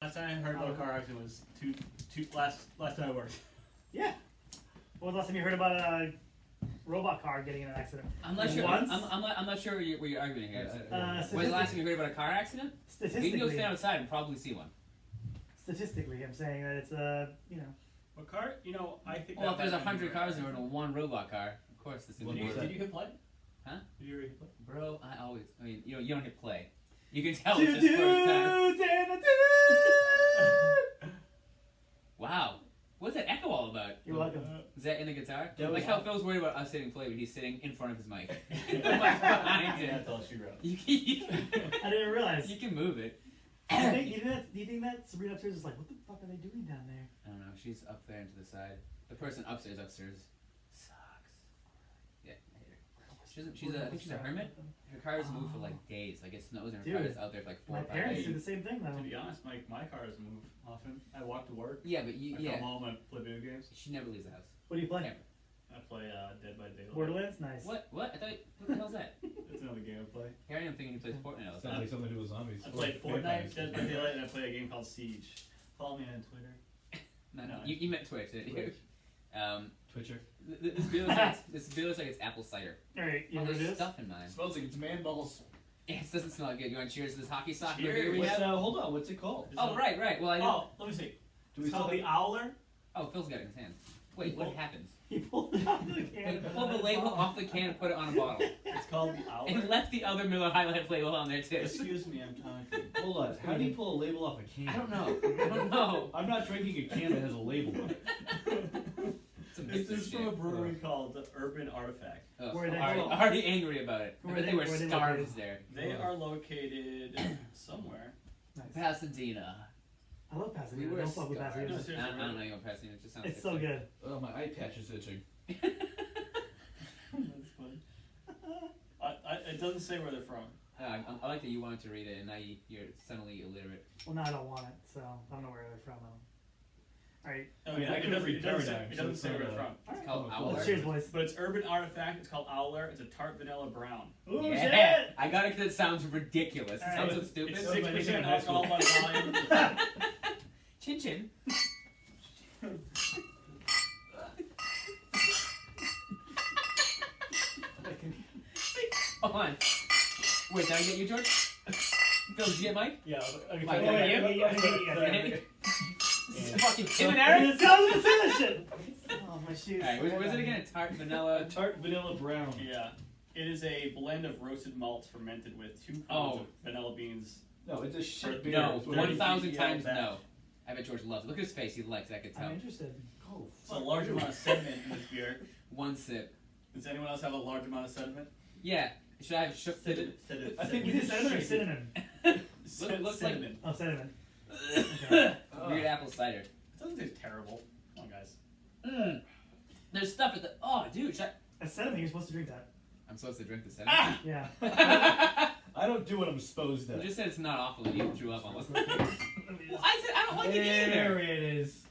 Last time I heard about a car accident was last time I worked. Yeah. When was the last time you heard about a robot car getting in an accident? I'm not sure. Once? I'm not sure what you're arguing here. When's the Statistic- last time you heard about a car accident? We can go Statistically, stand outside and probably see one. statistically, I'm saying that it's What car? I think. Well, that if there's might be 100 right. cars and we're in one robot car, of course this is Did you hit play? Huh? Did you already hit play? Bro, you don't hit play. You can tell Two it's his first time. dudes and a dude. Wow. What's that echo all about? You're welcome. Is that in the guitar? That Like was- how Phil's worried about us hitting play, but he's sitting in front of his mic. The mic's behind him. That's all she wrote. I didn't realize. You can move it. Do you think that Sabrina upstairs is like, what the fuck are they doing down there? I don't know. She's up there and to the side. The person upstairs sucks. Yeah, I hate her. I think she's a hermit. Her car doesn't move for like days. Like it snows and her car Dude, is out there for like 4 My or 5 parents days. do the same thing To though. be honest, my car doesn't move often. I walk to work. Yeah, but I come home and play video games. she never leaves the house. What do you play? Ever. I play Dead by Daylight. Borderlands? Nice. What? I thought. What the hell's that? It's another game I play. Here I am thinking he plays Fortnite all the Sounds time. like something to do with zombies. I play Fortnite, Vampires. Dead by Daylight, and I play a game called Siege. Follow me on Twitter. No, No, you meant Twitch, didn't you? Twitch. Twitcher. This beer looks like it's apple cider. Alright, you Oh, know what it there's is? stuff in mine. Smells like it's man balls. It doesn't smell good. You want to cheers to this hockey sock Cheers. beer we What's, have? hold on, what's it called? Oh, right. Well, I didn't. Oh, let me see. Do we It's called still the Owler. Oh, Phil's got it in his hand. Wait, what happens? He pulled it off the can. Pull the label off the can and put it on a bottle. It's called the Owler. And left the other Miller High Life label on there too. Excuse me, I'm talking. Hold on, how do you pull a label off a can? I don't know. I'm not drinking a can that has a label on it. Some This business is from a shit. brewery called the Urban Artifact. Oh, Where are they already angry about it. Where I bet are they they- were where are they starved located? there. They are located somewhere. Nice. Pasadena. I love We Pasadena. were Don't fuck with scarred. Pasadena. No, seriously, I don't know you want Pasadena. It just sounds It's so like good. Oh, my eye patch is itching. That's funny. It doesn't say where they're from. I like that you wanted to read it and now you're suddenly illiterate. Well, now I don't want it, so I don't know where they're from. Alright. No, I mean, I it couldn't doesn't- read it doesn't say- Paradigm, It so doesn't it's say where not they're from. It's called Oh, Owler. cool. Cheers, boys. But it's Urban Artifact. It's called Owler. It's a tart vanilla brown. Ooh, Yeah, shit! I got it because it sounds ridiculous. It sounds so Alright. stupid. It's That was my 6% nickname in high alcohol by volume. Chin chin. Hold on. Wait, did I get you, George? Phil, did you get Mike? Yeah. Okay. Mike, Oh, yeah, yeah, yeah. This is fucking Tim and I Eric? was gonna say that shit! Oh, my shoes. Alright, what was it again? A tart vanilla. Tart vanilla brown. Yeah. It is a blend of roasted malts fermented with 2 pounds Oh. of vanilla beans. No, it's a shit beer. No, It's what 1,000 Yeah, times that. no. I bet George loves it. Look at his face. He likes it. I could tell. I'm interested. Oh, It's a large amount of sediment in this beer. One sip. Does anyone else have a large amount of sediment? Yeah. Should I have shook it? I think You did cinnamon or cinnamon? Looks like- cinnamon. Oh, cinnamon. Okay. Weird apple cider. It doesn't taste terrible. Come on, guys. Mmm. There's stuff at the. Oh, dude. That's cinnamon. You're supposed to drink that. I'm supposed to drink the Ah! cinnamon. Yeah. I don't do what I'm supposed to. You just said it's not awful and you threw up almost. Let me Well, just- I said I don't like it either. There it is.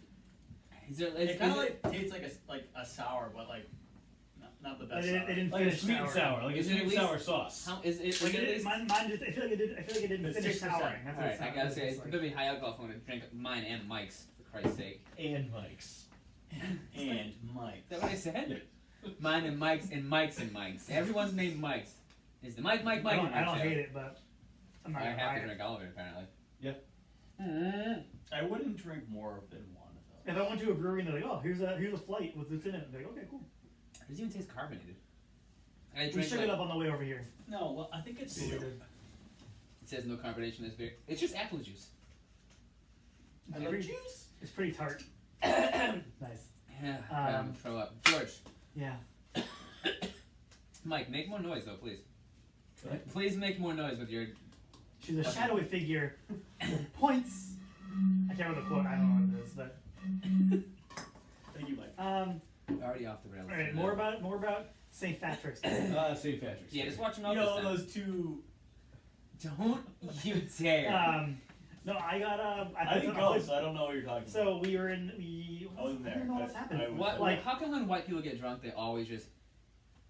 Is there? It kind of is it- like tastes like a sour, but like not the They best didn't, sour. they didn't Like a finish sweet and sour, like a Is it sweet at and least- sour sauce. How is it? Like Is it at it, least? mine just, I feel like it didn't It's finish 6%. souring. That's what Alright, it I sounds- gotta say, it's it's like. gonna be high alcohol if I'm gonna drink mine and Mike's, for Christ's sake. And Mike's. And Mike. Is that what I said? Mine and Mike's and Mike's and Mike's. Everyone's named Mike's. Is the Mike? I don't, and I don't Mike hate show. it, but I'm not I gonna have buy to it. drink all of it apparently. Yeah. Mm. I wouldn't drink more than one of If those. I went to a brewery and they're like, oh, here's a flight with this in it, I'm like, okay, cool. It doesn't even taste carbonated. I We drink shook like, it up on the way over here. No, well, I think it's. So we did. it says no carbonation in this beer. It's just apple juice. It's pretty- It's pretty tart. Nice. Yeah, I'm throw up. George, Yeah. Mike, make more noise though, please. What? Please make more noise with your. She's a Okay. shadowy figure. Points. I can't remember the quote. I don't know what it is, but Thank you, Mike. Already off the rails. all right. More about St. Patrick's Day. St. Patrick's. Yeah, Day. just watch them out You this know time. those two. Don't you dare. No, I got I didn't go, so I don't know what you're talking about. So we were I wasn't there. I don't know but what's happening. I was What? there. Like, how come when white people get drunk, they always just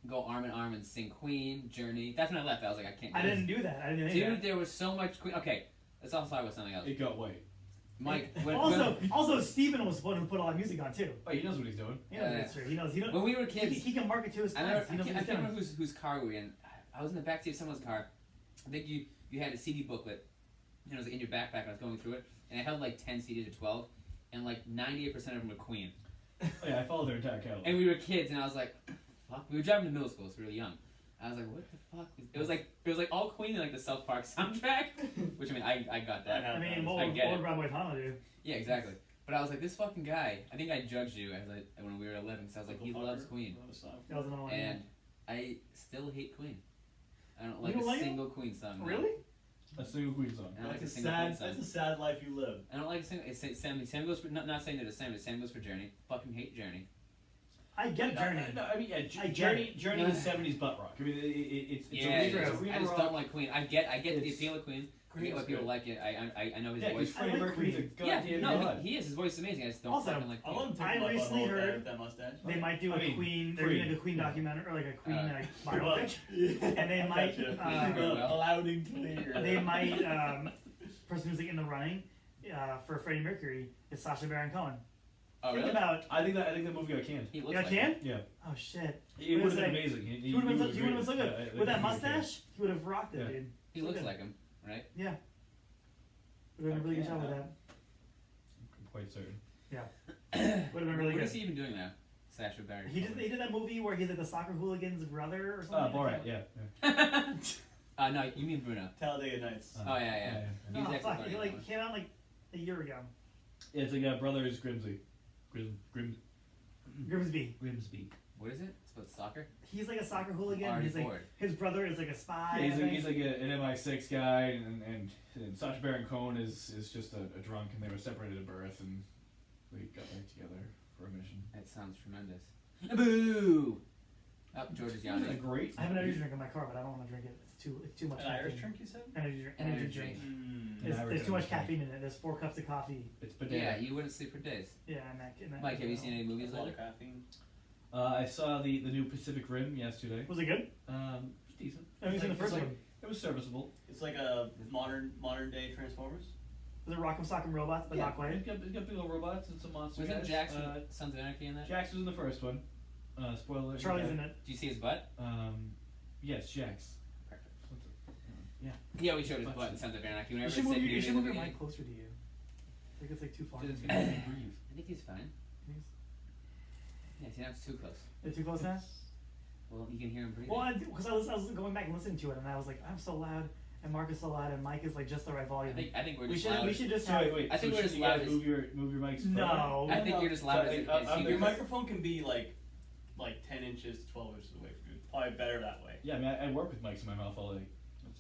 go arm in arm and sing Queen, Journey? That's when I left. I was like, I can't. Do I this. didn't do that. I didn't do any of Dude, that. there was so much Queen. Okay, let's also talk about something else. It got white. Mike, Also, Steven was the one who put all that music on too. Oh, he knows what he's doing. He knows it's true. He knows. when we were kids, He can market to his I clients. He knows what can't he's doing. remember whose car we were in. I was in the backseat of someone's car. I think you had a CD booklet, and it was like in your backpack. And I was going through it, and it held like 10 CDs or 12, and like 98% of them were Queen. Oh, yeah, I followed their entire catalog. And we were kids, and I was like, fuck. We were driving to middle school, so we were young. I was like, what the fuck? It was like all Queen and like the South Park soundtrack, which I mean, I got that. I mean, what I would get it. Broadway Tana do? Yeah, exactly. But I was like, this fucking guy. I think I judged you when we were 11, because I was like, he loves Queen, That was another one. and I still hate Queen. I don't You like don't a like single Queen song. no. Really? A single Queen song. I don't like a That's a single Queen sad. song. That's a sad life you live. I don't like a single. It's Sam goes for not saying they're the same, but Sam goes for Journey. Fucking hate Journey. I get Journey. No, I mean, yeah, I get Journey it. is 70s butt rock. I mean, it's Yeah, a it's real, just- real I just rock. don't like Queen. I get the It's- appeal of Queen. I Queen get why is people good. like it. I know his Yeah, because voice. Freddie like Mercury's a Queen. Yeah, goddamn no, god. he is. His voice is amazing. I just don't Also, fucking like I Queen. want to I take him up on recently all that heard with that mustache. They might do a I mean, Queen. They're Queen. doing a Queen documentary or like a Queen Yeah. biopic, and they I might. gotcha. Loud and clear. They might. Person who's like in the running for Freddie Mercury is Sacha Baron Cohen. Oh Think really? about. I think the movie got canned. He looks You got like can? him. Yeah, Oh shit! it What would is have been it? amazing. He would have been so good Yeah, with that the movie came. mustache. He would have rocked it, Yeah. dude. He So looks good. like him, right? Yeah. Would have done a really good job with that. I'm quite certain. Would have been really What good. is he even doing now? Sacha Baron. He did that movie where he's like the soccer hooligan's brother or something. Borat, yeah. No, you mean Bruno. Talladega Nights. Oh yeah. He was Oh actually fuck! funny He in like that one. came out like a year ago. It's like Brothers Grimsby. Grimsby. Grimsby. What is it? It's about soccer. He's like a soccer hooligan. Already He's like bored. his brother is like a spy. Yeah, I think. he's like an MI6 guy, and Sacha Baron Cohen is just a drunk, and they were separated at birth, and they got back together for a mission. That sounds tremendous. Boo! Oh, George is Isn't yawning. that great? I have an energy drink in my car, but I don't want to drink it. It's too much. An Irish caffeine. drink, you said? Energy drink. Yeah, There's too much drink. caffeine in it. There's 4 cups of coffee. It's Yeah, banana. you wouldn't sleep for days. Yeah, and that. Mike, have you seen any movies There's a lot lately? of caffeine. I saw the new Pacific Rim yesterday. Was it good? It was decent. I haven't seen the first like- one. It was serviceable. It's like a modern day Transformers. Was it Rock'em Sock'em Robots, but Yeah, not quite? It's got big old robots and some monster Wasn't guys. Jax from Sons of Anarchy in that? Jax was in the first one. Spoiler alert. Charlie's in it. Did you see his butt? Yes, Jax. Perfect. Yeah. Yeah, we showed his butt in Sons of Anarchy. You Whenever should it's move, said you nudity should in move the your beginning. mic closer to you. I think it's like too far. It's gonna make me breathe. I think he's fine. Yeah, see, now it's too close. Is it too close now? Well, you can hear him breathing. Well, because I was going back and listening to it, and I was like, I'm so loud, and Mark is so loud, and Mike is like just the right I volume. think we're we just should loud. we should just So have. wait. I think so we're should just you guys loud as- move your mics. further? No. I think you're just loud as Your humans. microphone can be like 10 inches to 12 inches away from you. Probably better that way. Yeah, I mean, I work with mics in my mouth all day.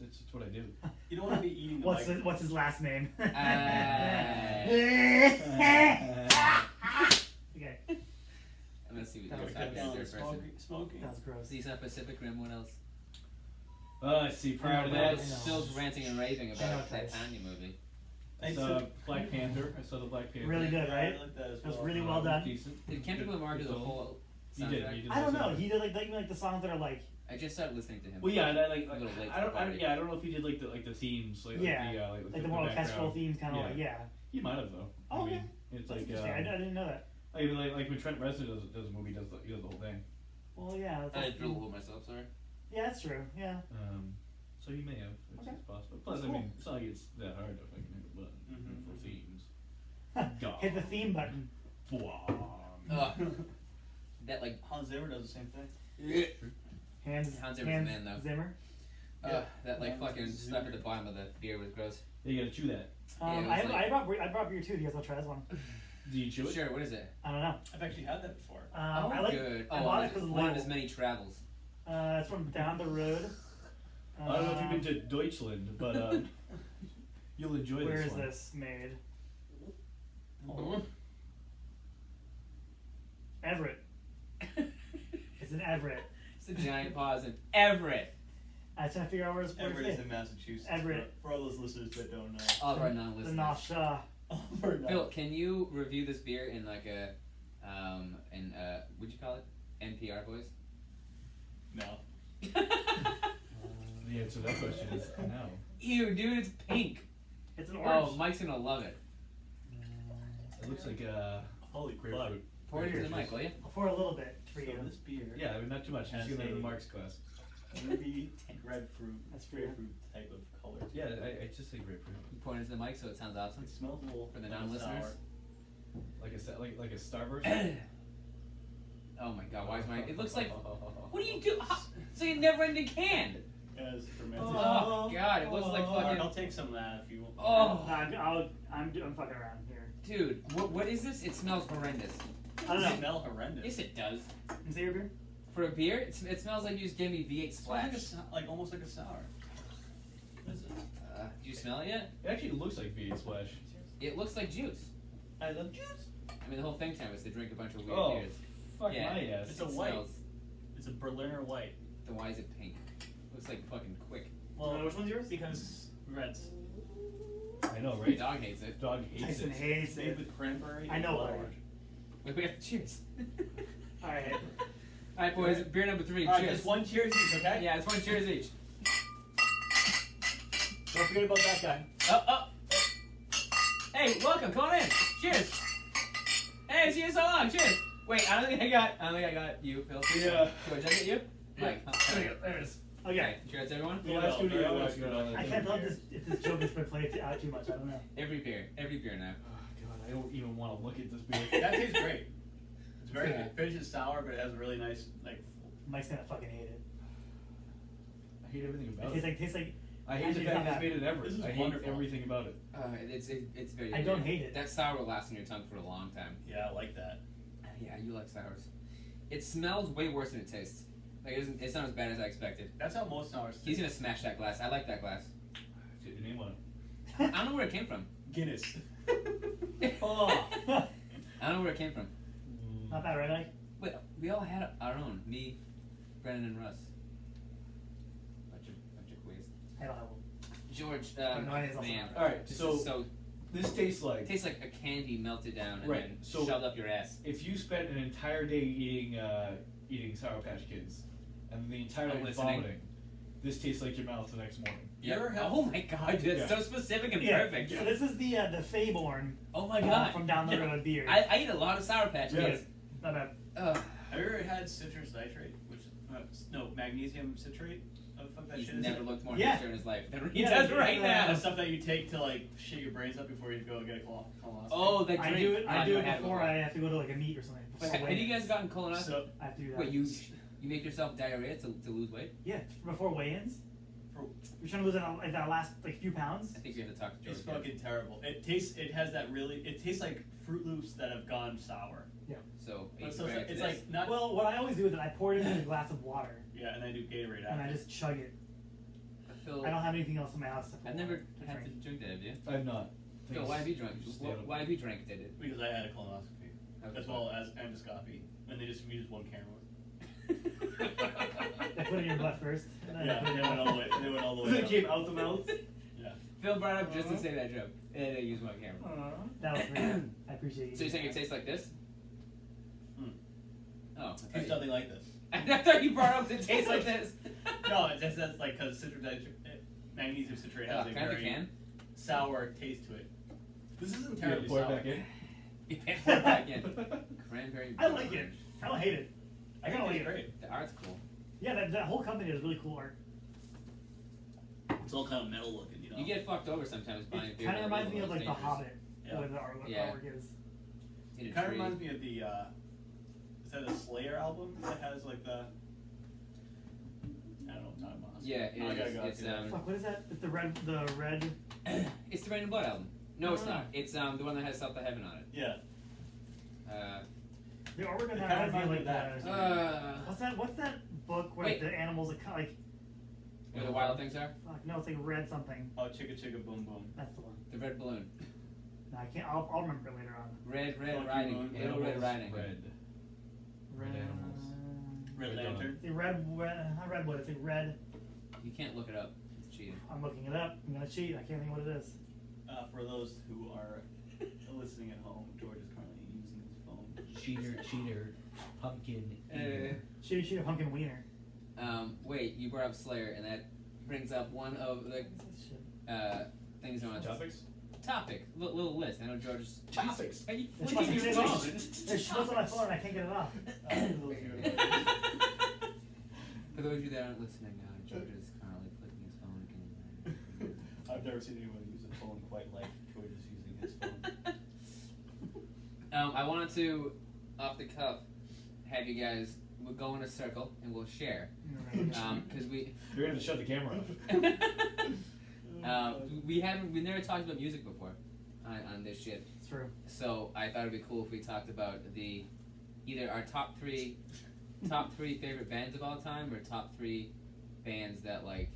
It's what I do. You don't want to be eating the microphone. What's his last name? Okay. I'm gonna see what That you're was talking Cut down about on there first. smoking. That was gross. So you saw Pacific Rim. What else? Let's see. Prior to I that, know. Phil's ranting and raving I know, about that Tice. Tanya movie. I saw Black Panther. I saw the Black Panther. Really good, Yeah, right? I like that as That was well. really well done. Decent. Did Kendrick Lamar do the Good film. whole He soundtrack? did. I don't know. He did like the songs that are like I just started listening to him. Well, yeah, and I like. A little late I to the party. I don't know if he did like the themes, like Yeah, like the more orchestral background. themes, kind of Yeah. like yeah. He might have though. Oh, I mean, okay. It's That's like interesting. I didn't know that. even like when Trent Reznor does a movie, he does the whole thing. Well, yeah. I did drill a hole myself. Sorry. Yeah, that's true. Yeah. So he may have. Okay. It's possible. Plus, That's I cool. mean, it's not like it's that hard to fucking hit a button Mhm. for themes. Hit the theme button. That like Hans Zimmer does the same thing. Hans Hans Zimmer's the man, though. Zimmer. that like Yeah, fucking it's stuff at weird. the bottom of the beer was gross. You gotta chew that. Yeah, it was I brought beer too. Do you guys want to try this one? Do you chew it? Sure. What is it? I don't know. I've actually had that before. I like. good. I Oh, bought it 'cause of the one of label. his many travels. It's from down the road. I don't know if you've been to Deutschland, but you'll enjoy Where this is one. this made? Oh. Everett. It's in Everett. It's a giant pause in Everett. I was trying to figure out where it's Everett is made. in Massachusetts. Everett. For all those listeners that don't know. All of our The non-listeners. Nasha. Or not. Phil, can you review this beer in like a, what'd you call it? NPR voice? No. The answer to that question is no. Ew, dude, it's pink. It's an orange. Oh, Mike's gonna love it. like Holy fuck. grapefruit. Pour it into the mic, will you? I'll pour a little bit for So you. this beer Yeah, I mean not too much. Has Just give it a- in Mark's glass. maybe grapefruit, That's fair. grapefruit type of color. Yeah, I just say grapefruit. You pour it into the mic so it sounds awesome. It smells a little For the like non-listeners. sour. Like a Starburst. Oh my god, why is my... It looks like... What do you do? It's like a never-ending can. Yeah, it's fermented. Oh god, it looks like Mark, fucking... I'll take some of that if you want. Oh. I'm fucking around here. Dude, what is this? It smells horrendous. I don't It know. smells horrendous. Yes, it does. Is that your beer? For a beer, it smells like you just gave me V8 It smells like, Splash. like almost like a sour. What is it? Did you smell it yet? It actually looks like V8 Splash. It looks like juice. I love juice. I mean, the whole thing time is to drink a bunch of weird Oh, beers. fuck Yeah. my ass. It's a It white. smells- It's a Berliner white. Then why is it pink? Looks like fucking quick. Well, which one's yours? Because reds. I know, My right? dog hates it. Dog hates Tyson it. hates Made it. with cranberry. I and know blood why. orange. Wait, we have to cheers. Alright. Alright, boys, beer number 3. All right, Cheers. just one cheers each, okay? Yeah, it's one cheers each. Don't forget about that guy. Oh. Hey, welcome. Come on in. Cheers. Hey, see you so long. Cheers. Wait, I don't think I got you, Phil. Yeah. Do I just get you? Mike. There we go. There it is. Okay. Cheers, everyone. The last two very I well, was good good on on I that. can't tell if this joke has been played out too much. I don't know. Every beer now. Oh god, I don't even want to look at this beer. That tastes great. It's very Yeah. good. Fish is sour, but it has a really nice like. Mike's gonna fucking hate it. I hate everything about It it. tastes like. I hate the Actually, fact not that it's bad. made in Everett. This is I hate wonderful. everything about it. It's very. I don't weird. hate it. That sour will last in your tongue for a long time. Yeah, I like that. Yeah, you like sours. It smells way worse than it tastes. Like it's not as bad as I expected. That's how most sours taste. He's gonna smash that glass. I like that glass. Get your name on it. I don't know where it came from. Guinness. Oh. I don't know where it came from. Not bad, right, Mike? Wait, we all had our own. Me, Brennan, and Russ. Bunch of quiz. I don't have one. George, no idea, it's also man. not Alright, This so is so this tastes like it tastes like a candy melted down and Right, then so- shoved up your ass. if you spent an entire day eating Sour Patch Kids and the entire I'm night listening. vomiting, this tastes like your mouth the next morning. You ever have- Oh my god, dude, that's Yeah. so specific and Yeah. perfect. So this is the Fayborn Oh my god. from down the Yeah. road beer. I eat a lot of Sour Patch Yeah. Kids. Not bad. Ugh. Have you ever had citrus nitrate? Which no magnesium citrate? What the fuck that He's shit is? never looked more Yeah. hipster in his life than he Yeah, does it's, right now. The stuff that you take to like shit your brains up before you go get a colonoscopy. Oh, that I drink. do it. I God, do no, it had before I have to go to like a meet or something. Wait, Before have you weigh-ins. guys gotten colonoscopy? So I have to do that. Wait, you make yourself diarrhea to lose weight? Yeah, before weigh-ins. For- You're trying to lose that last like few pounds. I think you have to talk to George. it's fucking terrible. It tastes. It has that really. It tastes like Fruit Loops that have gone sour. So, But you so compare it to it's this. like not. Well, what I always do is that I pour it into a glass of water Yeah, and I do Gatorade and I after. just chug it. Phil, I don't have anything else in my house. except for I've never water to had to drink. drink that, have you? I'm not. Phil, why have you drunk? Just Why have you drank it? Because I had a colonoscopy, as well as endoscopy, and they just used one camera. I put it in your butt first. And then Yeah, I put it they in went all the way. They went all the way. It up. came out the mouth. Yeah. Phil brought it up just to say that joke, and I used my camera. That was really good. I appreciate you. So you're saying it tastes like this? Hmm. Oh, It's nothing like this. I thought you brought up it tastes like this. No, it just says like because magnesium citrate has a Can I have a very can? sour taste to it. This isn't Yeah, terribly pour it sour. back in. Yeah, pour it back in. Cranberry. I like it. I don't hate it. I think like it's it. great. The art's cool. Yeah, that whole company has really cool art. It's all kind of metal looking, you know. You get fucked over sometimes buying It beer. kind of that reminds me label of like is The dangerous. Hobbit, Yeah. where the artwork Yeah. is. In a It kind of tree. reminds me of the. Is that a Slayer album that has like the? I don't know. Time Boss. Yeah, it I gotta is. go It's through that. Fuck, what is that? It's the red. It's the Rain and Blood album. No, it's Ah. not. It's the one that has South of Heaven on it. Yeah. The artwork It kind kinda of reminds me of like reminds me of that. What's that book where Wait. the animals are like Where the wild things are? fuck no, it's like red something. Oh, Chicka Chicka Boom Boom. That's the one. The red balloon. No, I can't. I'll remember it later on. Red Funky riding. Moon, Little red riding. Red. Red animals. Red Red Lantern. It's a not redwood. It's like red. You can't look it up. It's cheating. I'm looking it up. I'm gonna cheat. I can't think what it is. For those who are listening at home, George is currently using his phone. Cheater, pumpkin. eater. Shoot a pumpkin wiener. Wait, you brought up Slayer, and that brings up one of the What's this shit? things I want to. Topics? Topic. Little list. I know George is... Topics. Are you It's flicking your fucking phone? There's shit on my phone and I can't get it off. For those of you that aren't listening, George is currently flicking his phone again. I've never seen anyone use a phone quite like George is using his phone. I wanted to, off the cuff, have you guys, we'll go in a circle and we'll share. Because we... You're gonna have to shut the camera off. We've never talked about music before on this shit. It's true. So I thought it'd be cool if we talked about either our top three favorite bands of all time, or top 3 bands that like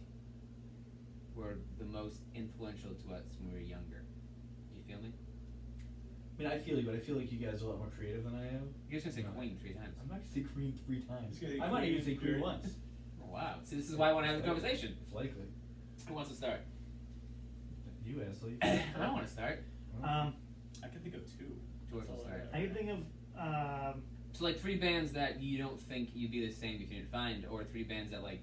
were the most influential to us when we were younger. You feel me? I mean, I feel you, but I feel like you guys are a lot more creative than I am. You're just gonna say Queen 3 times. I'm not gonna say Queen 3 times. He's gonna say I might Queen even say Queen three. once. Oh, wow. See, this is why I want to have the conversation. It's likely. Who wants to start? You, Ashley. I don't want to start. I can think of 2. George will start. I can think of So like 3 bands that you don't think you'd be the same if you didn't find, or 3 bands that like,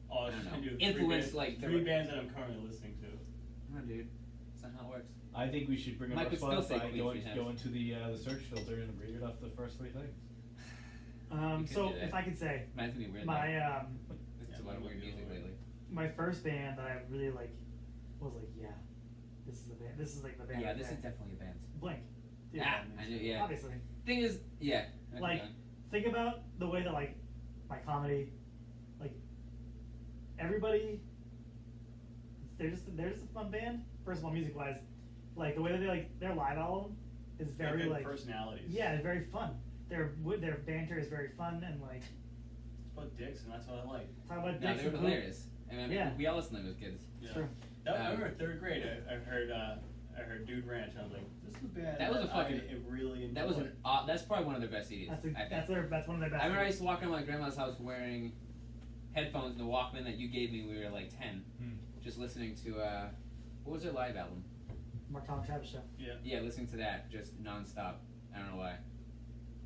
Oh, I don't know. can do Influence, 3 bands, like, the- 3 bands that I'm currently listening to. no dude, that's not how it works. I think we should bring up Mike our would still say Spotify, Queen go, 3 times. go into the search filter and read it off the first 3 things. You so could do that. if I could say Mine's gonna be weird. my This is a lot of weird music lately. my first band that I really like was like, yeah, this is the band. This is like the band. Yeah, right this there. is definitely a band. Blink. Dude, Ah, I knew. Yeah. obviously. Thing is, yeah. Okay, Like, go on. think about the way that like my comedy, like everybody, they're just a fun band. First of all, music wise, like the way that they like their live album is very Good like personalities. yeah, it's very fun. Their banter is very fun and like It's about dicks, and that's what I like. talk about No, dicks they were and poop. hilarious. I mean, Yeah. we all listened to them as kids. Yeah. True. I remember 3rd grade. I heard Dude Ranch. And I was like, this is a band. That was a fucking- I really enjoyed. That was that's probably one of their best CDs. That's I think. that's one of their best. I remember I used to walk around my grandma's house wearing headphones and the Walkman that you gave me when we were like 10, just listening to what was their live album? Mark Tom Travis show. Yeah. Yeah, listening to that just nonstop. I don't know why.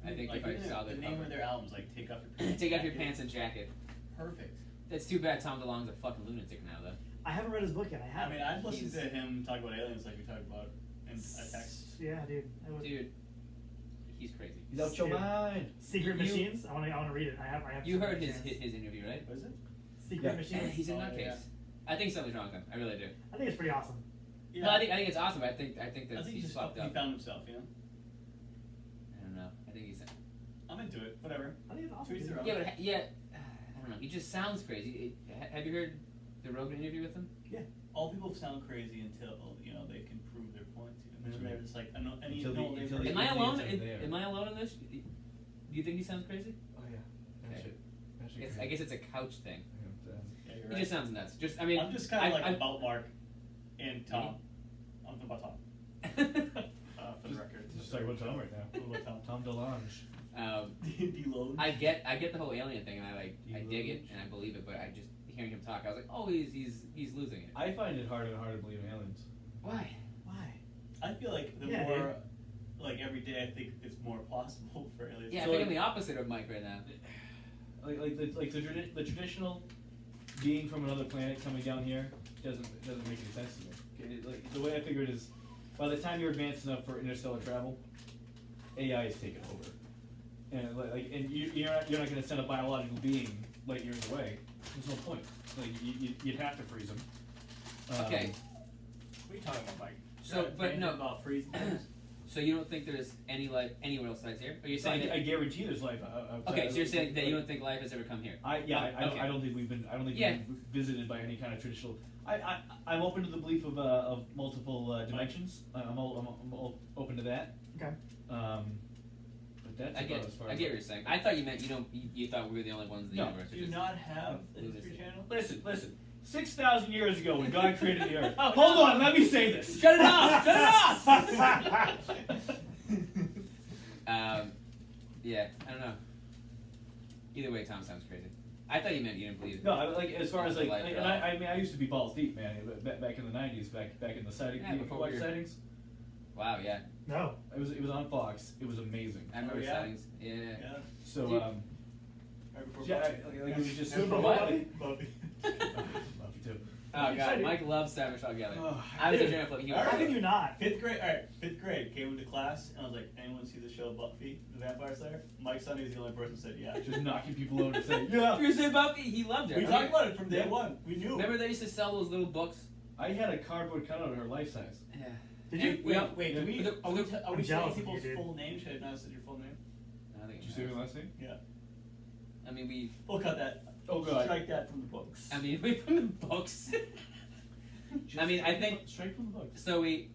I think like, if I even saw the the name cover, of their albums, like Take Off Your Pants. take off your pants and jacket. Perfect. That's too bad. Tom DeLonge's a fucking lunatic now, though. I haven't read his book yet. I I haven't. mean, I'd listen He's- to him talk about aliens like we talked about in a text. Yeah, dude. I would. Dude, he's crazy. He's out your Dude. mind. Secret You- Machines. I want to read it. I have. You Secret heard his Machines. interview, right? Was it? Secret Yeah. Machines. He's in Oh, that yeah. case. I think something's wrong with him. I really do. I think it's pretty awesome. Yeah. No, I think it's awesome. I think I that think he's just fucked he up. found himself, you know? I don't know. I think he's. I'm into it. Whatever. I think it's awesome. To each dude. their own. Yeah, but I don't know. He just sounds crazy. Have you heard the Rogan interview with him? All people sound crazy until, you know, they can prove their point. You know? Mhm. They're just like, Until the- they've until heard the Am I it. alone? aliens are there. Am I alone in this? Do you think he sounds crazy? Oh yeah. That Okay. shit. That shit I guess it's a couch thing. Yeah, you're He right. just sounds nuts. Just I mean, I'm just kind of like I'm- about Mark and Tom. I'm talking about Tom. For the record. Just talking about Tom right now. What about Tom? Tom DeLonge. D-Load. I get the whole alien thing, and I You dig it lose. and I believe it, but I just hearing him talk, I was like, oh, he's losing it. I find it harder and harder to believe in aliens. Why? Why? I feel like the Yeah, more, like every day, I think it's more possible for aliens. Yeah, So I think like- I'm the opposite of Mike right now. The traditional being from another planet coming down here doesn't make any sense to me. Okay, like the way I figure it is, by the time you're advanced enough for interstellar travel, AI is taken over, and you're not going to send a biological being light years away. There's no point. Like you'd have to freeze them. Okay, What are you talking about, Mike? So, You're not but no. about freezing things? so you don't think there's any life anywhere else besides here? Or you're saying I that? guarantee there's life. Outside Okay, of so you're the- saying that you don't think life has ever come here? I Okay. don't think we've been. I don't think Yeah. we've been visited by any kind of traditional. I'm open to the belief of multiple dimensions. I'm all open to that. Okay. But that's I about get as far I as get what you're saying. I thought you meant you thought we were the only ones in the No. universe. Do you not have the Lose History it. Channel? Listen. 6,000 years ago, when God created the earth. Oh, Hold no. on, let me say this. Shut it off! Shut it off! Yeah, I don't know. Either way, Tom sounds crazy. I thought you meant you didn't believe it. No, like as far as like, Life and at all. I mean, I used to be balls deep, man. Back in the '90s, back in the sighting, Yeah, before watch we were- sightings. Wow, yeah. No. It was on Fox. It was amazing. I remember yeah? sightings. Yeah. Yeah. So Dude. Right before yeah, Buffy. like it was just Super super Buffy? Buffy. Buffy too. Oh You god, tried it. Mike loves Sarah Michelle Gellar. Oh, I was a dude. journal flip. He All How was can you not? Fifth grade, came into class, and I was like, anyone see the show Buffy, the Vampire Slayer? Mike Sonny is the only person who said yeah. Just knocking people over and saying, yeah. You said Buffy. He loved it. We I talked mean, about it from day Yeah. one. We knew. Remember they used to sell those little books? I had a cardboard cutout of her life size. Yeah. Did And you? we Wait, don't- wait, do we, for the- are we, for the- are we I'm saying jealous of you, people's dude. full name? Should I not have said your full name? I think Did it you say matters. my last name? Yeah. I mean, we. We'll cut that. Oh, God. Strike that from the books. I mean, we from the books. I mean, I think. Straight from the books. So we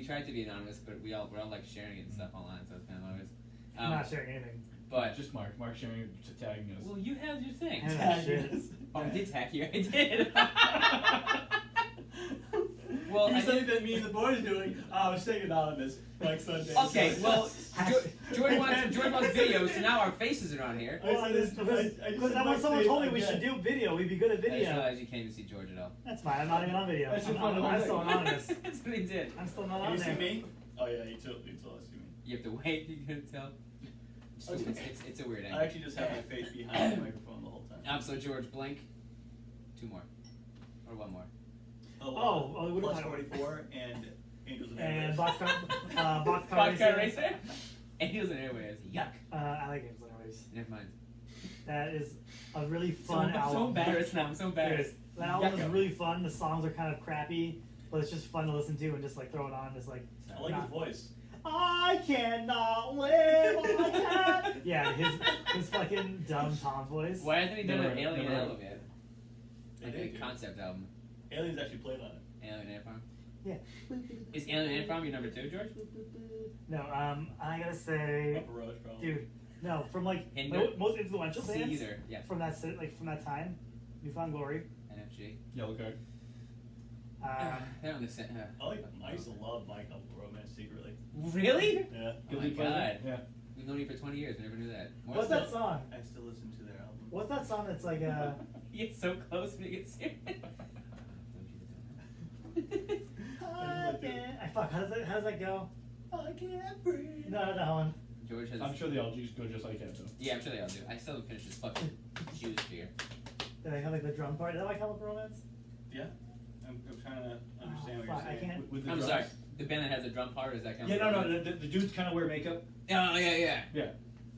tried to be anonymous, but we're all like sharing it and stuff online, so it's kind of anonymous. I'm not sharing anything. But Just Mark sharing, tagging us. well, you have your thing. Yeah. Tag shit. us. Oh, I did tag you. I did. Well, Here's I something think- that me and the boys doing. I was staying anonymous next Sunday. Okay, well, Hashtag- Jordan wants videos, so now our faces are on here. I Well, said because this- because I just because said when someone Mike's told me name we should again. do video, we'd be good at I just video. realized you can't even see George at all. That's fine. I'm not even on video. That's I'm, the fun of I'm it. still anonymous. That's what he did. I'm still not Can on you see there. me? Oh yeah, you told us to me. You have to wait. You can tell. It's a weird I angle. actually just have my face behind the microphone the whole time. So George, blink. 2 more, or 1 more. Oh, we plus don't have- 44 and Angels of And Airways. Vodka racer. Angels and Airways. Yuck. I like games anyways. Never mind. That is a really fun so album. embarrassed now. I'm so It embarrassed. is. That album is Yucko. really fun. The songs are kind of crappy, but it's just fun to listen to and just like throw it on. Just like I like his voice. I cannot live. I can't. Yeah, his fucking dumb Tom voice. Why hasn't he done an Never- Alien never heard. album yet? They Like did, a dude. concept album. Aliens actually played on it. Alien Ant Farm. Yeah. Is Alien Ant Farm your number 2, George? No, I gotta say, Papa Roach, probably. dude, no, from like Hinder? the most influential bands Caesar. Yeah. from that time, Newfound Glory. NFG. Yellow card. They're on the same. I used to love My Chemical Romance secretly. Really? Yeah. Oh my Guilty pleasure? God. Yeah. We've known you for 20 years. We never knew that. More What's so- that song? I still listen to their album. What's that song that's like You get so close when you get serious. I fuck. How does that go? I can't breathe. No, not that one. George has. I'm sure they all just go just like that, though. Yeah, I'm sure they all do. I still haven't finished this fucking juice beer. Did I have like the drum part? Is that like Chemical Romance? Yeah. I'm trying to understand what fuck, you're I saying. can't. With the I'm drums. sorry. The band that has a drum part, is that kind Yeah, of? no. The dudes kind of wear makeup. Oh, yeah. Yeah.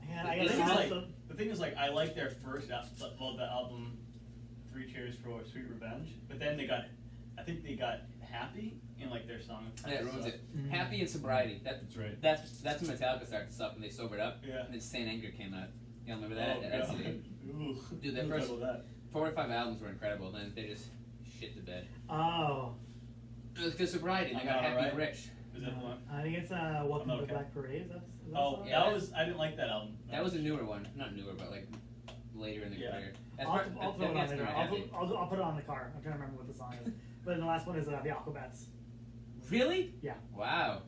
Man, I The gotta thing, is, like, also. the thing is, like, I like their first, the album, 3 Cheers for Sweet Revenge, but then I think they got happy in, like, their song. Yeah, it ruins it. Mhm. Happy and sobriety. That's right. That's when Metallica started to suck when they sobered up. Yeah. And then Saint Anger came out. You remember that? Oh, That's God. it. Ooh. Dude, that Who first- titled that? 4 or 5 albums were incredible. Then they just shit the bed. Oh. It was because sobriety. They I'm got not happy alright. and rich. Is that the one? I think it's Welcome not to okay. Black Parade. Is that Oh, song? yeah. I didn't like that album. That was a newer one. Not newer, but like later in the Yeah. career. That's I'll part- throw it on that's later. not I'll happy. put it on the car. I'm trying to remember what the song is. But then the last one is the Aquabats. Really? Yeah. Wow.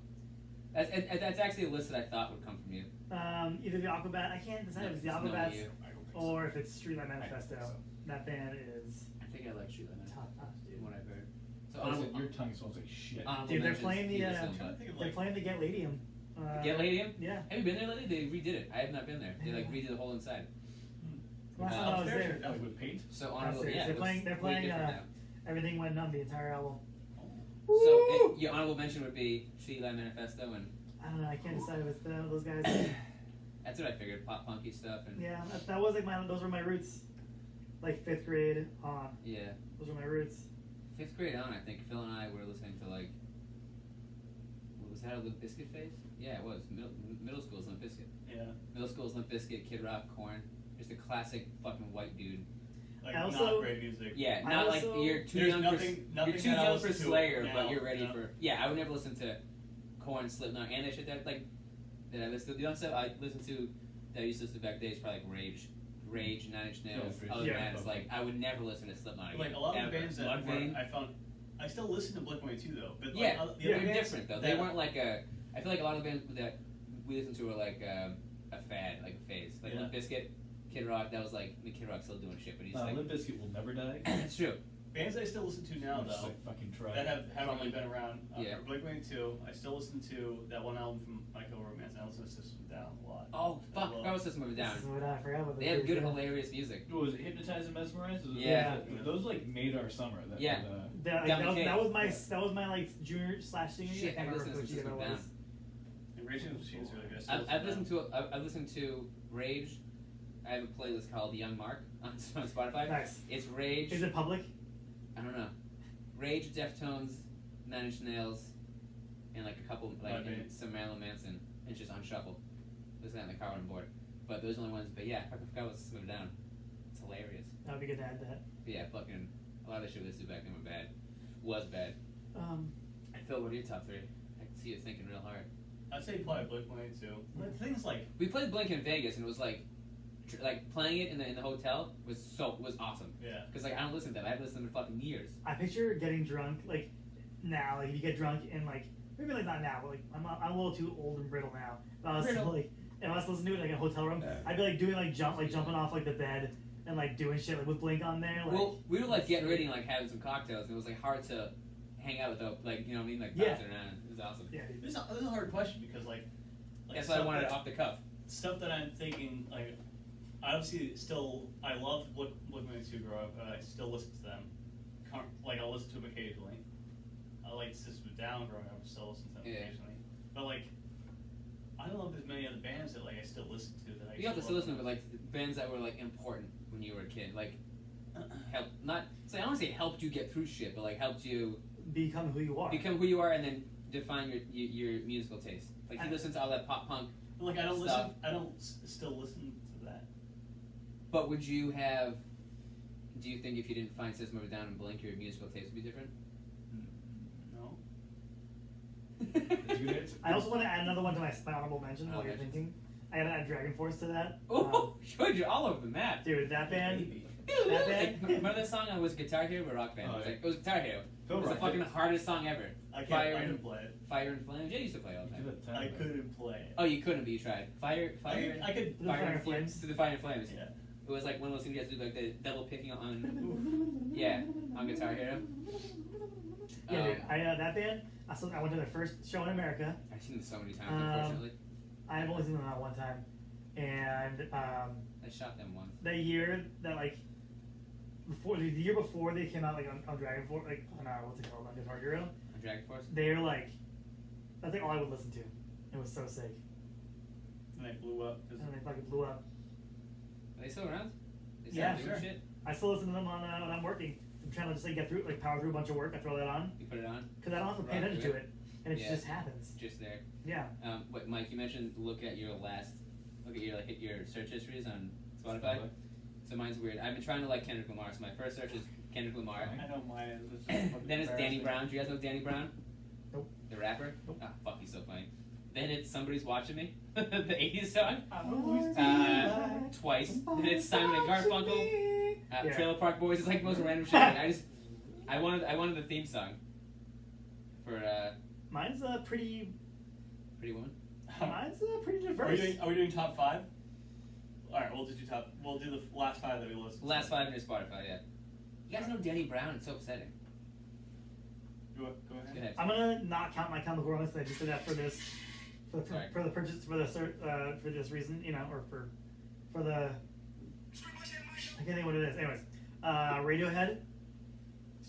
That's actually a list that I thought would come from you. Either the Aquabat. I can't decide if it's the It's not Aquabats you. or if it's Streetlight Manifesto. I don't think so. That band is I think I like Shoot Lemon. top notch, dude. From what I've heard. So Listen, your tongue smells like shit. honorable Dude, they're mentions, playing the, Eva uh, Silva. trying to think of, They're like, playing the Get Ladium. Get Ladium? Yeah. Have you been there lately? They redid it. I have not been there. They like redid the whole inside. Last time I was upstairs there, or Like with paint? So honorable, Downstairs. yeah. They're it playing- looks they're way playing, different uh, everything went numb, the entire album. So your honorable mention would be Street Light Manifesto, and I don't know. I can't decide if it's those guys. that's what I figured. Pop punky stuff, and Yeah, that was like those were my roots. Like 5th grade on. yeah. Those were my roots. 5th grade on, I think Phil and I were listening to like. Was that a Limp Bizkit phase? Yeah, it was. Middle school's Limp Bizkit. Yeah. Middle school's Limp Bizkit, Kid Rock, Korn. Just a classic fucking white dude. Like, I also- not great music. Yeah, I not also- like you're too There's young nothing- for nothing you're too that I young for listen to Slayer, now, but you're ready yeah. for I would never listen to Korn, Slipknot, and that shit that like that I listened to. The only stuff I listened to that I used to listen to back days probably like Rage, 9 Inch Nails. Yeah, Other yeah. than that, it's like I would never listen to Slipknot again. Like, a lot of ever. the bands that Mudvayne. were, I found, I still listen to Blink-182 though, but like, Yeah, the they're other bands different though. that- They weren't like a. I feel like a lot of the bands that we listened to were like a fad, like a phase. Like Yeah. Limp Bizkit, Kid Rock. That was like Kid Rock's still doing shit, but he's like. Limp Bizkit will never die. It's true. bands I still listen to now Just though, like fucking try. that haven't really been around. Yeah. Blink-182, I still listen to that one album from My Chemical Romance. I I listen to System of a Down a lot. Oh I fuck! love- That was System of a Down. This is what I forgot about. They have the good, Beatles, hilarious music. What was it? Hypnotize and Mesmerize? Yeah. Those like made our summer. Yeah. That was my like junior / senior year. Shit, I I can't listened to remember which year System of that a Down. was. And Rage Against the Machine is really good. I've listened to Rage. I have a playlist called Young Mark on Spotify. Nice. It's Rage. Is it public? I don't know. Rage, Deftones, Nine Inch Nails, and like a couple like Okay. and some Marilyn Manson. It's just on shuffle. Listen in the car on board. But those are the only ones. But yeah, I forgot what System of a Down. It's hilarious. That would be good to add that. But yeah, fucking a lot of the shit we listened to back then were bad. Was bad. And Phil, what are your top three? I can see you thinking real hard. I'd say probably Blink-182. But the thing is, like, We played Blink in Vegas, and it was like playing it in the hotel was awesome. yeah. Because like I don't listen to them. I haven't listened to them for fucking years. I picture getting drunk like now. Like if you get drunk and like maybe like not now, but like I'm a little too old and brittle now. But I was Brittle. like, if I was listening to it like in a hotel room, I'd be like doing like jumping off like the bed and like doing shit like with Blink on there. Like, Well, we were like getting ready and like having some cocktails, and it was like hard to hang out without like you know what I mean like Yeah. bouncing around. It was awesome. yeah, dude. This is a hard question because, like That's why I stuff wanted it that- off the cuff. Stuff that I'm thinking, like, I obviously still, I love Blink-182 grow up, I still listen to them. Like, I'll listen to them occasionally. I like System of a Down growing up, I still listen to them Yeah. occasionally. But, like, I don't know if there's many other bands that, like, I still listen to that I You have to still love listen to like bands that were like important when you were a kid, like help not. So I don't want to say helped you get through shit, but like helped you Become who you are. become who you are and then define your musical taste. Like you listen to all that pop punk. But, like, I don't Stuff. still listen to that. But would you have? Do you think if you didn't find System of a Down and Blink, your musical taste would be different? No. That's a good answer. I also want to add another one to my honorable mention Oh, while you're mentions. thinking. I gotta add Dragon Force to that. Oh, showed you all over the map. Dude, that band. Maybe. That band. Remember that song? I was Guitar Hero or Rock Band. Oh, It was yeah. like it was Guitar Hero. Phil It was the rocked fucking it. hardest song ever. I can't, Fire I and couldn't play it. Fire and Flames. Yeah, you used to play all the You time. did that I time, couldn't play it. Oh, you couldn't, but you tried. Fire and I could. The Fire and Flames. To the Fire and Flames. Yeah. It was like one of those things you guys do, like the double picking on. Yeah, on Guitar Hero. Yeah, dude. That band. I went to their first show in America. I've seen this so many times, Um, unfortunately. I've only seen them that one time, and I shot them once. the year that like the year before they came out like on Dragon Force, like on what's it called, on Guitar Hero, On Dragon Force. they're like that's like all I would listen to. It was so sick, And they blew up. 'Cause and they fucking blew up. Are they still around? They still Yeah, doing sure. shit? I still listen to them on when I'm working. I'm trying to just like get through, like power through a bunch of work. I throw that on You put it on? because I don't have to pay Rock attention through to it, and it Yeah. just happens. Just there. Yeah. Wait, Mike, you mentioned look at your hit your search histories on Spotify. Spotify. So mine's weird. I've been trying to like Kendrick Lamar, so my first search is Kendrick Lamar. I know mine is. It's just fucking Then it's Danny embarrassing. Brown. Do you guys know Danny Brown? Nope. The rapper? Nope. Ah, fuck, he's so funny. Then it's Somebody's Watching Me, the 80s song. Twice. Then it's Simon and Garfunkel. Yeah. Trailer Park Boys. It's like the most random shit. Like, I wanted the theme song for Mine's pretty. Pretty Woman. Mine's pretty Are diverse. we doing top 5? All right, we'll just do top. We'll do the last 5 that we listed. Last 5 in your Spotify, yeah. You guys know Danny Brown? It's so upsetting. Go Go ahead. ahead. I'm gonna not count my Chemical Romance. I just did that for this, Sorry. for the purchase for this reason, you know, or for the. I can't think what it is. Anyways, Radiohead,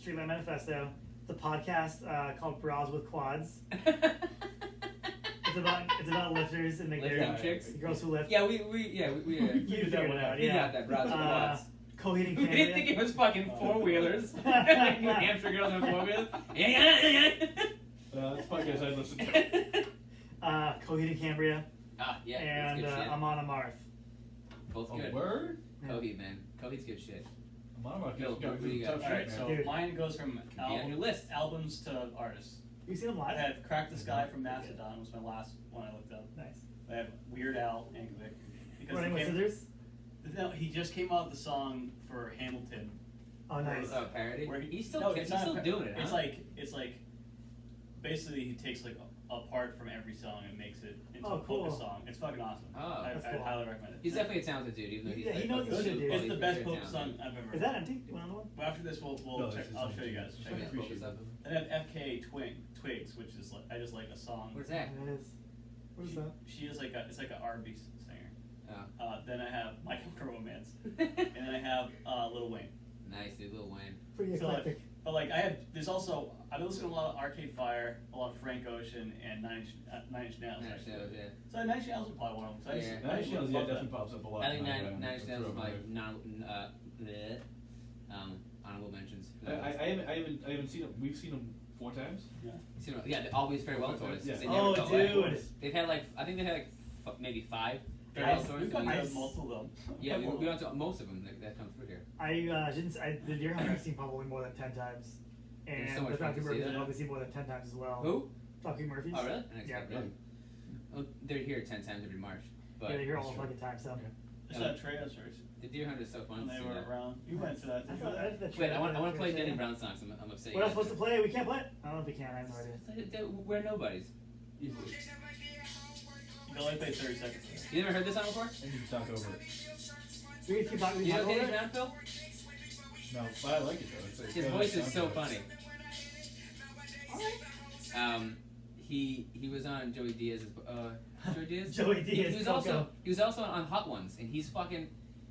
Streetlight Manifesto. It's a podcast called Bras with Quads. It's about lifters and Lifting chicks? girls who lift. Yeah, we You figured figured that it one out. out, We yeah. got that, bros. Coheed and We didn't think it was fucking four-wheelers. Like New Hampshire girls on four-wheelers. Yeah. That's podcast I listen to. Coheed and Cambria, Ah, yeah, and that's good shit. Amon Amarth. Both A good. word? Coheed, man. Coheed's good shit. I'm on Phil, about what do you got? tough All right, shit, so man. Dude. mine goes from Be on your list. albums to artists. You seen them I live? have Crack the Sky from Mastodon was my last one I looked up. Nice. I have Weird Al Yankovic. Running with Scissors. No, he just came out with the song for Hamilton. Oh, nice. Oh, parody? Where He's still, no, he's it's not still a par- doing it, huh? It's like basically he takes like a part from every song and makes it into Oh, a cool. polka song. It's fucking awesome. Oh. I That's I'd cool. highly recommend it. He's definitely a talented dude, even though he's Yeah, like he knows fucking his shit, dude. It's the best very polka song talented. I've ever heard. Is that empty? Do you want another one? Well, after this, we'll No, check. this is I'll show you empty. guys. Check Okay, it. appreciate that. Then I have FK Twigs, which is like I just like a song. Where's that? It is. What is that? She is it's like an R&B singer. Oh. Then I have My Chemical Romance, and then I have Lil Wayne. Nice, dude, Lil Wayne. Pretty So, eclectic. but there's also I've been listening to a lot of Arcade Fire, a lot of Frank Ocean, and Nine Inch Nails. Nine Inch actually. Nails, yeah. So Nine Inch Nails is probably one of them. So I Yeah. just- Nine Inch Nails, yeah, love definitely that. pops up a lot. I think in my, Nine Inch Nails is my bleh. honorable mentions. I haven't seen them. We've seen them 4 times. Yeah, they always farewell tours. Yeah. They never Oh, go away. dude. They've had I think they've had maybe 5 Guys, farewell tours. we've gone and to we- most of them. Yeah, we went to most of them that come through here. The Deer Hunter I've seen probably more than 10 times. There's And so much the fun to Dropkick see Murphys that. I've probably seen more than 10 times as well. Who? Dropkick Murphys. Oh, really? I Yeah, expect really. that. Well, they're here 10 times every March. But Yeah, they hear all That's the true. fucking time, so. It's that Trey's race the Deer Hunter is so fun when to they see were that. around. You went to that. I didn't thought- you? I did that Wait, I want trailer. to play Yeah. Denny Brown songs. I'm upset. What else supposed to play? We can't play it? I don't know if we can. I have no idea. We're nobodies. You can only play 30 seconds. You never heard this song before? And you can talk over it. We can keep talking. You know over Denny it? Brown, Phil? No, but I like it though. It's His got a voice is sound so to it. funny. He was on Joey Diaz's. Joey Diaz. Joey Diaz, He was also on Hot Ones, and he's fucking.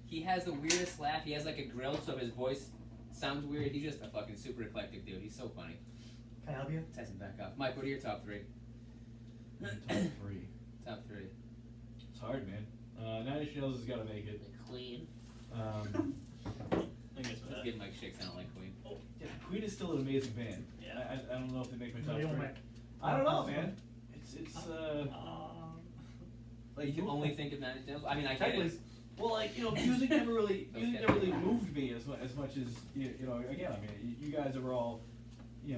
He has the weirdest laugh. He has like a grill, so his voice sounds weird. He's just a fucking super eclectic dude. He's so funny. Can I help you? Tyson, back up. Mike, what are your top 3? Top 3. Top 3. It's hard, man. Nine Inch Nails has got to make it. Queen. I guess Let's give Mike shakes. I don't like Queen. Yeah, Queen is still an amazing band. Yeah. I don't know if they make my No, top you don't 3. make- I don't know, man. It's Like you can only think of Nine Inch Nails. I mean, I get technically, it. well, like music never really Those music guys. never really moved me as much as you know. Again, I mean, you guys are all, you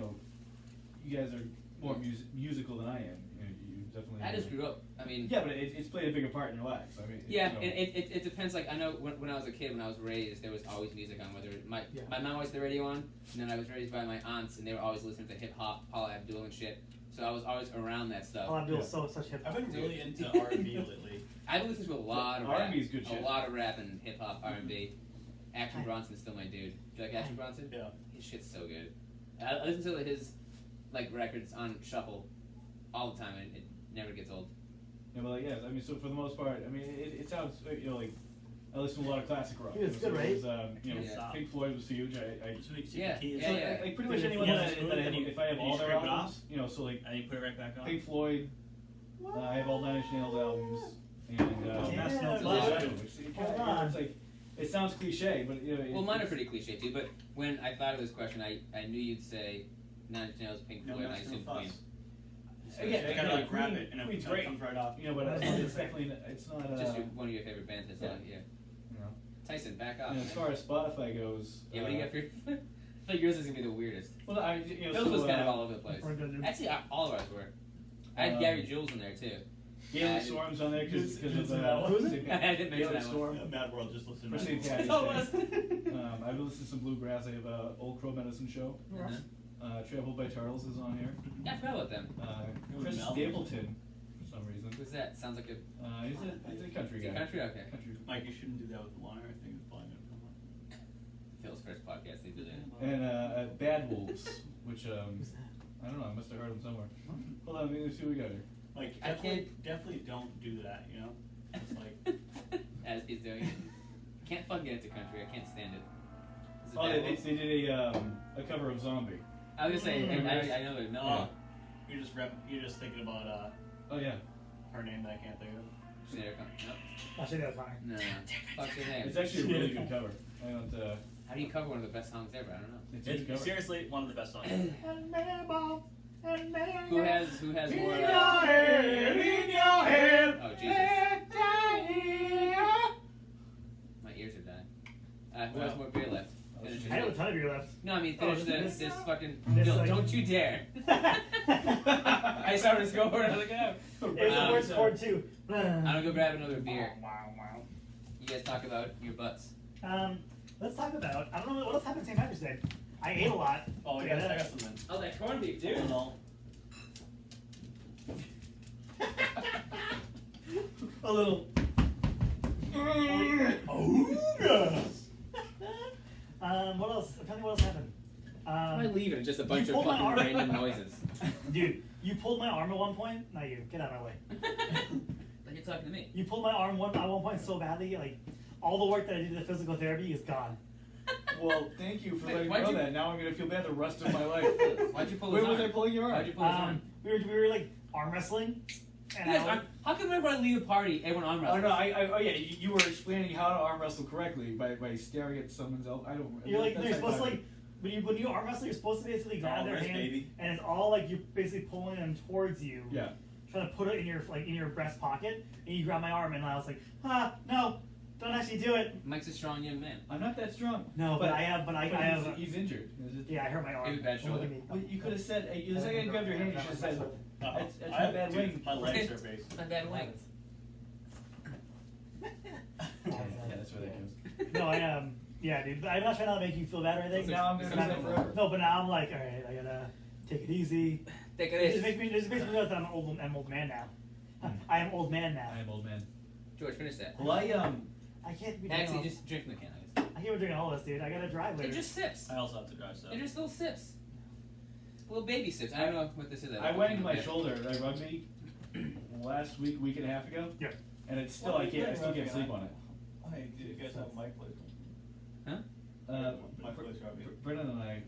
guys are more musical than I am. You definitely. I just grew up. I mean. Yeah, but it's played a bigger part in your lives. I mean. Yeah, you know, it depends. Like I know when I was a kid, when I was raised, there was always music on. Whether my mom always had the radio on, and then I was raised by my aunts, and they were always listening to hip hop, Paula Abdul and shit. So I was always around that stuff. Paula Abdul Yeah. is such hip I've hop. been really into R&B lately. I've been listening to a lot of R&B rap, is good shit. a lot of rap and hip hop, R&B. Action Bronson's still my dude. Do you like Action Bronson? Yeah. His shit's so good. I listen to his records on shuffle all the time, and it never gets old. Yeah, but I mean, so for the most part, I mean, it sounds like I listen to a lot of classic rock. He was good, So right? it was, Yeah. Pink Floyd was huge. Yeah. Like pretty much Yeah, anyone yeah. that I have, if I have You all their scrape it albums, so like And you put it right back on. Pink Floyd, I have all Nine Inch Nails albums, and that's Yeah, not but- bad. Hold on. it's like it sounds cliche, but Well, mine are pretty cliche too. But when I thought of this question, I knew you'd say Nine Inch Nails, Pink No, Floyd, and I that's assumed no Queen. fuss. Again, They gotta like grab Queen- it and it Queen's kinda great. comes right off. but it's definitely it's not. Just one of your favorite bands. That's all. Yeah. You know. Tyson, back up. And as man. far as Spotify goes, Yeah, what do you got for your? I feel like yours is gonna be the weirdest. Well, Phil's was kind of all over the place. We're good, dude. Actually, all of ours were. I had Gary Jules in there too. Gaelic Storm's on there because of Who's St. I didn't mention Gaelic that Storm. Yeah, Mad World, just listen For to St. Mad Patty's That's all it Day. was. I've listened to some bluegrass. I have Old Crow Medicine Show. Uh-huh. Traveled by Charles is on here. Yeah, I forgot about them. Chris Melvin. Stapleton, for some reason. Who's that? Sounds like a He's a country is he guy. country. Okay. Country. Mike, you shouldn't do that with the lawn. I think it's blind. Phil's first podcast. He did that. And Bad Wolves, which Who's that? I don't know. I must have heard him somewhere. Hold on, let me see what we got here. Like, I definitely don't do that, you know? It's like, As he's doing it. Can't fucking get into country. I can't stand it. Is it Oh, Bad they Wolves? did a cover of Zombie. I was gonna say, I know it. No. you're just thinking about Oh yeah, her name that I can't think of. Generic. No. I'll show you that fine. No. Fuck's your name. it's actually a really good cover. I don't. How do you cover one of the best songs ever? I don't know. It's a good It's cover. seriously one of the best songs. Who has more? In your head. Oh Jesus! My ears are dying. Who has more beer left? Finish I have a this. ton of beer left. No, I mean Oh, finish this fucking. this, No, like- don't you dare! I started to score. I was like, oh. It's the worst so- chord too. I'm gonna go grab another beer. Wow, wow. You guys talk about your butts. Let's talk about. I don't know what else happened St. Patrick's Day. I ate a lot. Oh, I got something. Oh, that corned beef, Hold on. A little. Oh, yes! What else? I'm trying to think what else happened. Why leave it? Just a bunch of pulled my fucking arm. random noises. Dude, You pulled my arm at one point. Not you. Get out of my way. Like you're talking to me. You pulled my arm at one point so badly, like all the work that I did in the physical therapy is gone. Well, thank you for Wait, letting me why'd know you- that. Now I'm gonna feel bad the rest of my life. Why'd you pull Where his was arm? I pulling your Why'd arm? you pull his arm? We were like arm wrestling. And Yes, I was- how come whenever I leave a party, everyone arm Oh wrestles? no! Oh yeah, you were explaining how to arm wrestle correctly by staring at someone's elbow. I don't. You're like that's you're how supposed to I- like when you arm wrestle, you're supposed to basically grab their wrist, hand, baby. and it's all like you're basically pulling them towards you. Yeah. Trying to put it in your breast pocket, and you grab my arm, and I was like, no, don't actually do it. Mike's a strong young man. I'm not that strong. No, but I have He's injured. Yeah, I hurt my arm. Maybe bad Don't look at shoulder. me. Well, you could have said. The second I grabbed your hand, you should have said. That's I my have bad dude, wing. My legs are based. My bad wings. Yeah, that's where that goes. No, I am. Yeah, dude. I'm not trying to make you feel bad or anything. Now I'm gonna Sounds do that like- forever. No, but now I'm like, all right, I gotta take it easy. Take It it makes me realize that I'm an old man now. I am old man now. I am old man. George, finish that. Well, I can't be drinking Actually, all- just drink from the can, I guess. I can't be drinking all this, dude. I gotta drive They're later. just sips. I also have to drive, so. They're just little sips. Little baby sips. I don't know what this is. I went into my shoulder. I rubbed me last week and a half ago, Yeah. and it's still I still can't sleep on it. Hey, do you guys have my place? Huh? My place, Robbie. Brendan and I,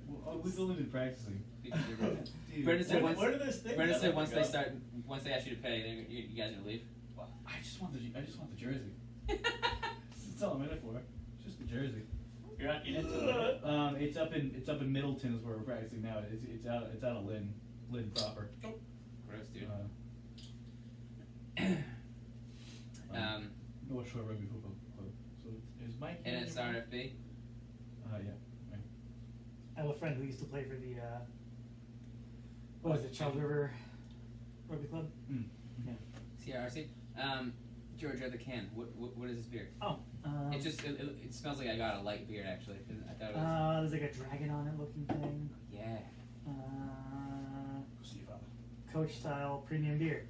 we've only been practicing. Brendan said once. Where did this thing Brendan go? said once they ask you to pay, then you guys are gonna leave. I just want the jersey. That's all I'm in it for. Just the jersey. You're not in it to It's up in Middleton is where we're practicing now. It's out of Lynn proper. Gross, dude. North Shore Rugby Football Club. So is Mike? And it's RFB. Yeah. Right. I have a friend who used to play for the what was it, Charles River Rugby Club? Mm. Yeah. CRRC. George, the can. What is this beer? Oh, It just it smells like I got a light beer actually. I thought it was. there's like a dragon on it looking thing. Yeah. See if Coach style premium beer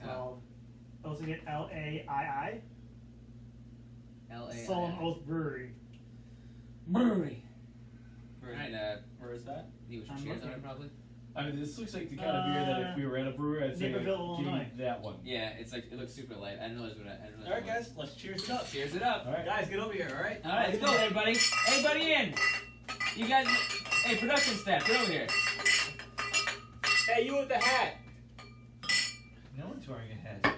called. Also get LAII. LA. Solemn Oath Brewery. Brewery. Alright, Where is that? you should I'm cheers on looking. it probably. I mean, this looks like the kind of beer that if we were at a brewery, I'd say Naperville, give me Illinois. that one. Yeah, it's like it looks super light. I didn't realize what I didn't realize Alright, what it was. guys, let's cheers it up. Cheers it up. All right. Guys, get over here, alright? All right, let's go, everybody. Everybody in. You guys, hey, production staff, get over here. Hey, you with the hat. No one's wearing a hat.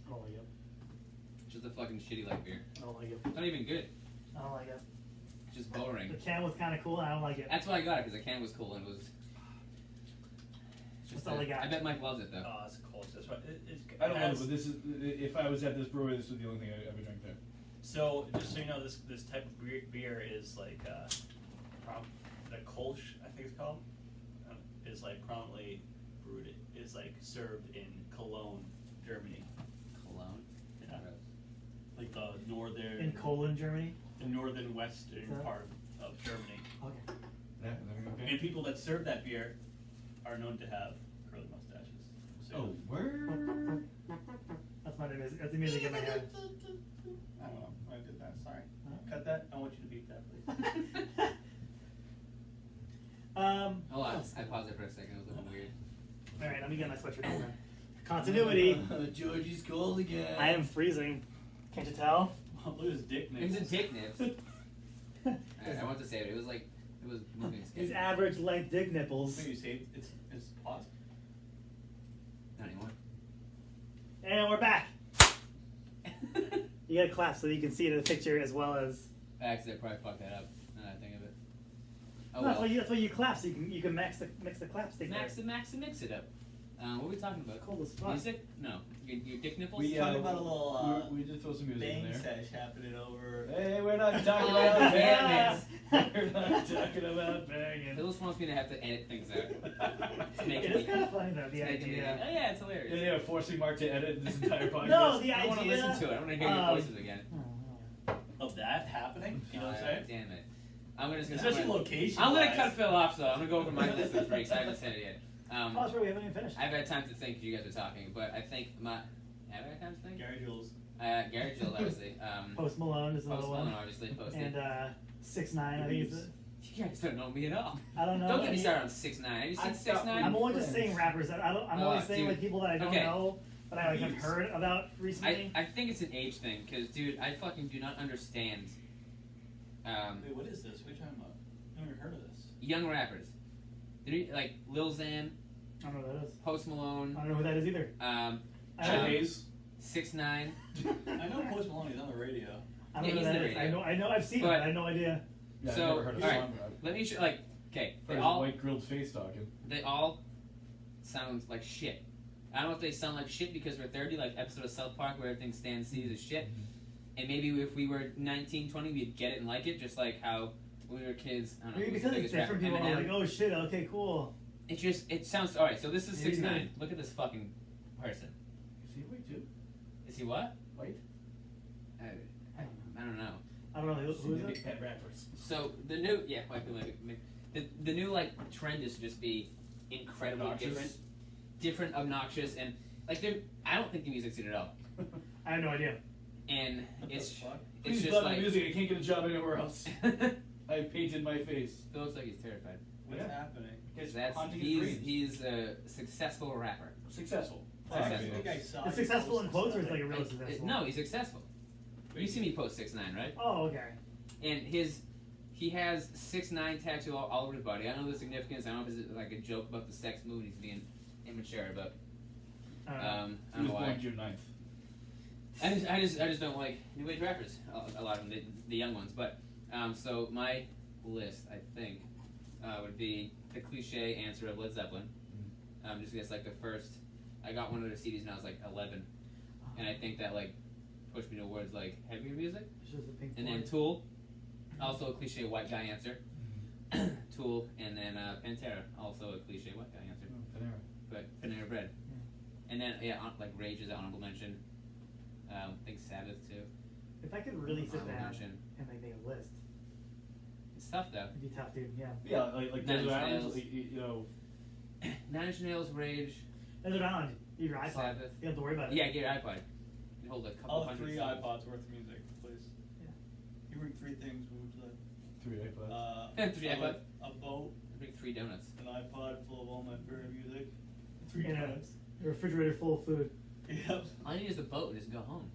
I don't like it. Just a fucking shitty light beer. I don't like it. It's not even good. I don't like it. It's just boring. The can was kind of cool, and I don't like it. That's why I got it because the can was cool and it was. That's all I got. I bet Mike loves it though. Oh, it's close. That's right. I don't know, but this is if I was at this brewery, this would be the only thing I would drink there. So, just so you know, this type of beer is like, the Kolsch, I think it's called, is like prominently brewed, is like served in Cologne, Germany. Cologne. Yeah. Gross. Like the northern, In Cologne, Germany. the northern western Is that- part of Germany. Okay. Yeah, is that okay? And people that serve that beer are known to have curly mustaches. So, Oh, where? That's my name. That's the music in my head. I don't know. I did that. Sorry. Huh? Cut that. I want you to beat that, please. Hold on, I paused it for a second. It was looking weird. All right, let me get my sweatshirt on. Then. Continuity. Georgie's cold again. I am freezing. Can't you tell? Look at his dick. It was a nipples. dick nips. Alright, I want to say it. It was like it was moving. These average length dick nipples. So you say it's paused? Not anymore. And we're back. You gotta clap so you can see it in the picture as well as. I accidentally probably fucked that up. Now that I think of it. Oh No, well. that's why you clap so you can mix the clap stick. Mix it up. What are we talking about? Cold as fuck. Music? No. Your dick nipples? We Talking about a little we did throw some music in bang there. sesh happening over. Hey, we're not talking Oh, about damn banging. We're not talking about banging. Phil just wants me to have to edit things out. It's making It is me- kind of funny though, the it's making me- idea. Oh yeah, it's hilarious. Yeah, yeah, forcing Mark to edit this entire podcast. No, the I don't want to idea. listen to it. I want to hear your voices again. Of that happening? You know what I'm saying? Damn it. I'm gonna Especially location. I'm gonna cut Phil off, so I'm gonna go over my list of freaks. I haven't said it yet. Oh, that's right. We haven't even finished. I've had time to think 'cause you guys are talking, but I think have I had time to think? Gary Jules. Gary Jill, obviously. Post Malone is another Post one. Malone, obviously. Posted. And 6ix9ine, I think is it. You guys don't know me at all. I don't know. Don't get me any- started on 6ix9ine. Have you seen I 6ix9ine? I'm only just saying rappers. I'm Oh, only saying dude. like people that I don't Okay. know, but I like have heard about recently. I think it's an age thing, because, dude, I fucking do not understand Wait, what is this? What are you talking about? I've never heard of this. young rappers. Like Lil Xan, I don't know what that is. Post Malone, I don't know who that is either. um, I Chad don't, Hayes. 6ix9ine. I know Post Malone. He's on the radio. I don't Yeah, know he's who that the is. radio. I know. I've seen it. But- But I have no idea. Yeah, So, I've never heard of a alright. song. Let me show, like, okay, Heard his white grilled face talking. they all sound like shit. I don't know if they sound like shit because we're 30, like episode of South Park where everything Stan sees is shit. And maybe if we were 19, 20, we'd get it and like it, just like how when we were kids. I don't know. Maybe who's the because it's biggest different, rapper? people are Eminem. like, oh shit, okay, cool. It sounds alright. So this is Maybe 6ix9ine. good. Look at this fucking person. Is he white too? Is he what? White? I don't know. I don't know who is Big it. pet rappers. So the new might be like the new like trend is to just be incredibly Obnoxious. different, obnoxious, and like I don't think the music's good at all. I have no idea. And What it's the fuck? it's Please just love my like music. I can't get a job anywhere else. Phil I painted my face. looks like he's terrified. What's Yeah. happening? It's That's haunting his dreams. he's a successful rapper. Successful. I Successful. think I saw. Is you successful in post quotes or is it something. like a real successful? No, he's successful. You see me post 6ix9ine, right? Oh, okay. And he has 6ix9ine tattoo all over his body. I don't know the significance. I don't know if it's like a joke about the sex move. He's being immature, but I don't know. I He don't was know why. born June 9th. I just don't like new age rappers. A lot of them, the young ones. But so my list, I think, would be the cliche answer of Led Zeppelin. Just because like the first, I got one of their CDs when I was like 11, and I think that like pushed me towards like heavier music. It's just a pink And then Floyd. Tool, also a cliche white guy answer. Tool, and then Pantera, also a cliche white guy answer. But Panera Bread. And then like Rage is an honorable mention. I think Sabbath too. If I could really sit Honorable down mention. and like make a list, It's tough though. it'd be tough, dude. Yeah. Yeah, like Nine Desert Inch Islands, Nails. you know. Nine Inch Nails, Rage, Desert Island, you have your iPod. Sabbath. You don't have to worry about it. Yeah, get your iPod. You hold a couple All hundred 3 songs. iPods worth of music, please. Yeah. You bring 3 things. What would you like? 3 iPods. 3 I iPods. like a boat, I bring 3 donuts. an iPod full of all my favorite music, 3 And donuts. a refrigerator full of food. Yep. All you need is a boat and just go home.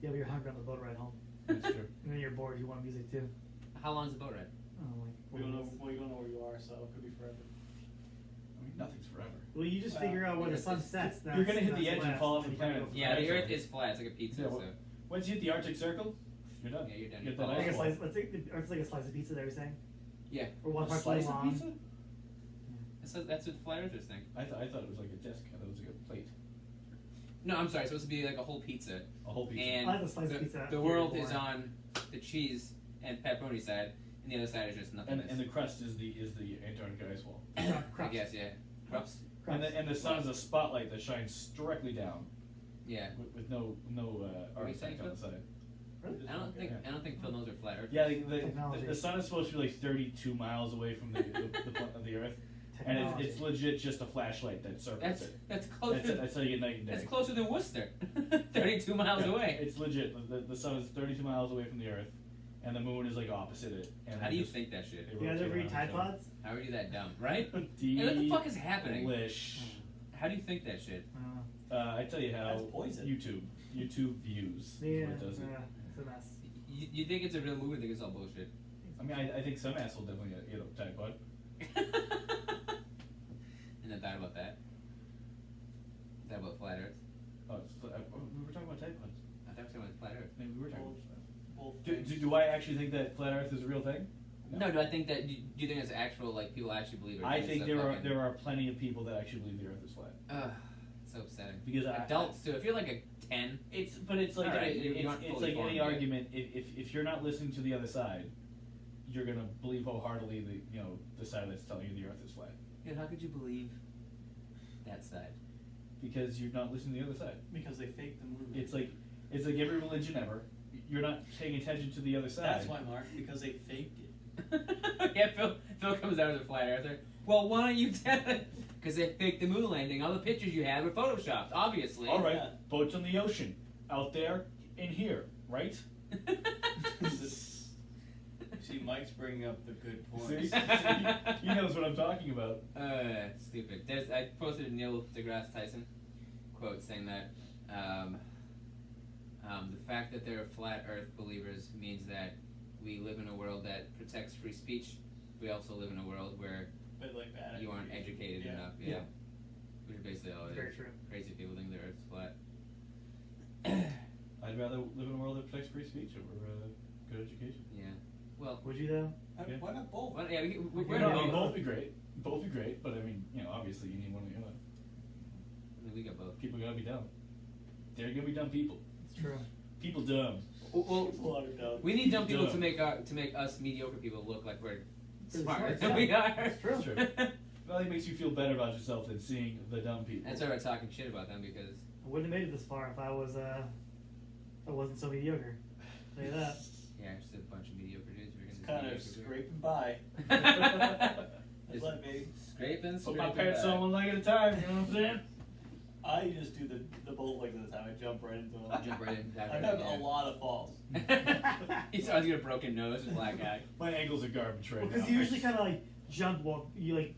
Yeah, but you're hungry on the boat ride home. That's true. And then you're bored, you want music too. How long is the boat ride? Like We don't know. Well, you don't know where you are, so it could be forever. I mean, nothing's forever. Well, you just Well, figure out where the it's- sun sets. you're gonna hit the that's edge and last, fall off and the you gotta planet. go Yeah, the Right. Earth is flat. It's like a pizza. Yeah, So Once you hit the Arctic Circle, you're done. Yeah, you're done. Get You're that done. Like a ice slice, wall. let's take it's like a slice of pizza. They were saying, yeah. or one A part slice long. of pizza? That's what flat earthers think. I thought it was like a disc. I thought it was like a plate. No, I'm sorry. It's supposed to be like a whole pizza. A whole pizza. And I like the slice the, pizza. the Very world is boring. on the cheese and pepperoni side, and the other side is just nothing. and the crust is the Antarctica ice wall. I Crust. guess, yeah. Crops? And the sun is a spotlight that shines directly down Yeah. with no Are we saying artifact on the so? side. Really? I don't think Phil knows where flat earth. Yeah, Technology. the sun is supposed to be like 32 miles away from the Earth, and Technology. it's legit just a flashlight that circles it. That's closer. That's how you get night and day. That's closer than Worcester. 32 miles Yeah, away. It's legit. The sun is 32 miles away from the Earth, and the moon is like opposite it. And How they do you just- think that shit? they You guys rotate ever eat around Tide each other. Pods? How are you that dumb, right? Hey, what the fuck is happening? Delish. How do you think that shit? I tell you how. That's poison. YouTube views. Yeah, Is what does it. it's a mess. You think it's a real movie? I think it's all bullshit. I mean, I think some asshole definitely get a Tide Pod. And then thought about that. Thought about flat Earth. Oh, we were talking about Tide Pods. I thought we were talking about flat Earth. Maybe we were talking Both- about both that. things. Do I actually think that flat Earth is a real thing? No, do I think that? Do you think it's actual? Like people actually believe it? or I it's think a there fucking- are plenty of people that actually believe the Earth is flat. Ugh, so upsetting. Because Adults too. If you're like a 10, It's like All right, you it's aren't it's fully like any formed yet. argument. If you're not listening to the other side, you're gonna believe wholeheartedly the side that's telling you the Earth is flat dude, how could you believe that side? because you're not listening to the other side. Because they faked the movie. It's like every religion ever. You're not paying attention to the other side. That's why, Mark. Because they faked it. Yeah, Phil comes out as a flat earther. Well, why don't you tell it? Because they faked the moon landing. All the pictures you had were photoshopped, obviously. All right, Yeah. boats on the ocean, out there, in here, right? See, Mike's bringing up the good See? points. He knows what I'm talking about. Stupid. I posted a Neil deGrasse Tyson quote saying that the fact that there are flat Earth believers means that we live in a world that protects free speech. We also live in a world where But like that. you aren't educated Yeah. enough. Yeah. Which is basically all it Very is. true. Crazy people think the Earth's flat. I'd rather live in a world that protects free speech over good education. Yeah. Well, Would you though? Yeah. Why not both? well, yeah, we're We're in not both. Both be great. Both be great, but I mean, obviously you need one or the other. I mean, we got both. People gotta be dumb. They're gonna be dumb people. It's true. People dumb. Well, People are dumb. we need dumb people Dumb. to make us mediocre people look like we're Pretty smarter smart, than yeah. we are. It's true. True. Well, it makes you feel better about yourself than seeing the dumb people. That's why we're talking shit about them because I wouldn't have made it this far if I wasn't so mediocre. I'll tell you that. yeah, just a bunch of mediocre dudes. We're Just gonna kind of just scraping by. Just That's like, baby. scraping. Put my scraping pants by. on one leg at a time, you know what I'm saying? I just do the both legs at a time. I jump right into them. Jump right in, dive I've right had in, a yeah. lot of falls. He's always got a broken nose and black eye. My ankles are garbage right Well, now. because you usually kind of like jump while you like.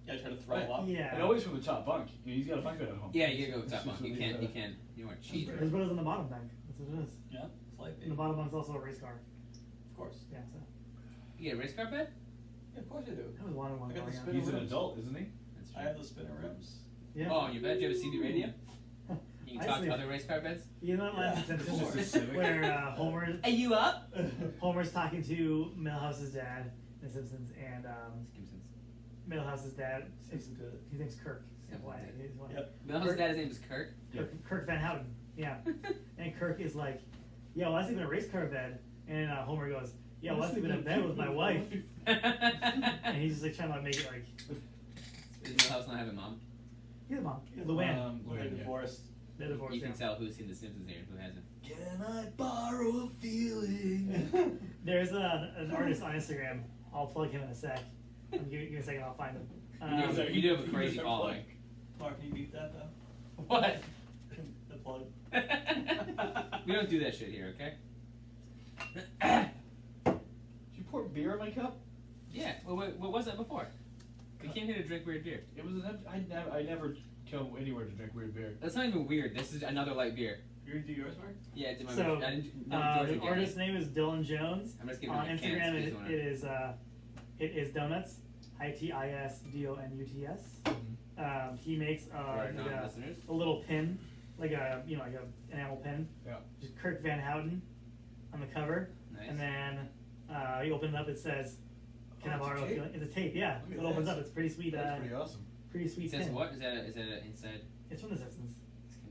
Yeah, I try to throw Right. up. Yeah. And always from the top bunk. He's got a bunk bed at home. Yeah, you gotta go top bunk. You can't. You don't cheat. His brother's on the bottom bunk. That's what it is. Yeah, it's like And the bottom bunk's also a race car. Of course. Yeah. So You get a race car bed? Yeah, of course I do. I was wanting one I got going the on. spinner He's an rims. adult, isn't he? That's I have the spinner rims. Yeah. Oh, and you bet you have a CB radio? You can I talk sleep- to other race car beds? You know that line in Yeah, of Simpsons course. Civic. where Homer Are you up? Homer's talking to Milhouse's dad in The Simpsons, and Simpsons. Milhouse's dad, Simpsons did it. his name's Kirk. Simpsons FYI, did. he's one. Yep. Milhouse's dad's name is Kirk. Kirk Van Houten. Yeah. And Kirk is like, yeah, well, I sleep in a race car bed. And Homer goes, yeah, well, I sleep in a bed with my wife. And he's just like trying to make it like, Does Milhouse not have a mom? he's a mom. Yeah, Luann. When they're divorced. They're divorced. You can yeah. tell who's seen The Simpsons here and who hasn't. Can I borrow a feeling? There's an artist on Instagram. I'll plug him in a sec. Give me a second, I'll find him. You do have a crazy following. Mark, can you beat that though? What? The plug. We don't do that shit here, okay? Did you pour beer in my cup? Yeah. Well, what was that before? We came here to drink weird beer. It was an I never come anywhere to drink weird beer. That's not even weird. This is another light beer. You gonna do yours, Mark? Yeah, I did my So, I didn't, no, Georgia the gave artist's me. name is Dylan Jones. I'm just giving On him a can, Instagram, excuse me. it is donuts, ITISDONUTS. He makes For our like non-listeners. a little pin, like a an enamel pin. Yeah. Just Kirk Van Houten on the cover, Nice. and then you open it up. It says, "Can I it's a borrow a tape? feeling?" It's a tape. Yeah. Look It at opens that. up. It's pretty sweet. That's pretty awesome. Pretty sweet It says pin. what? Is that an inside? It's from The Simpsons.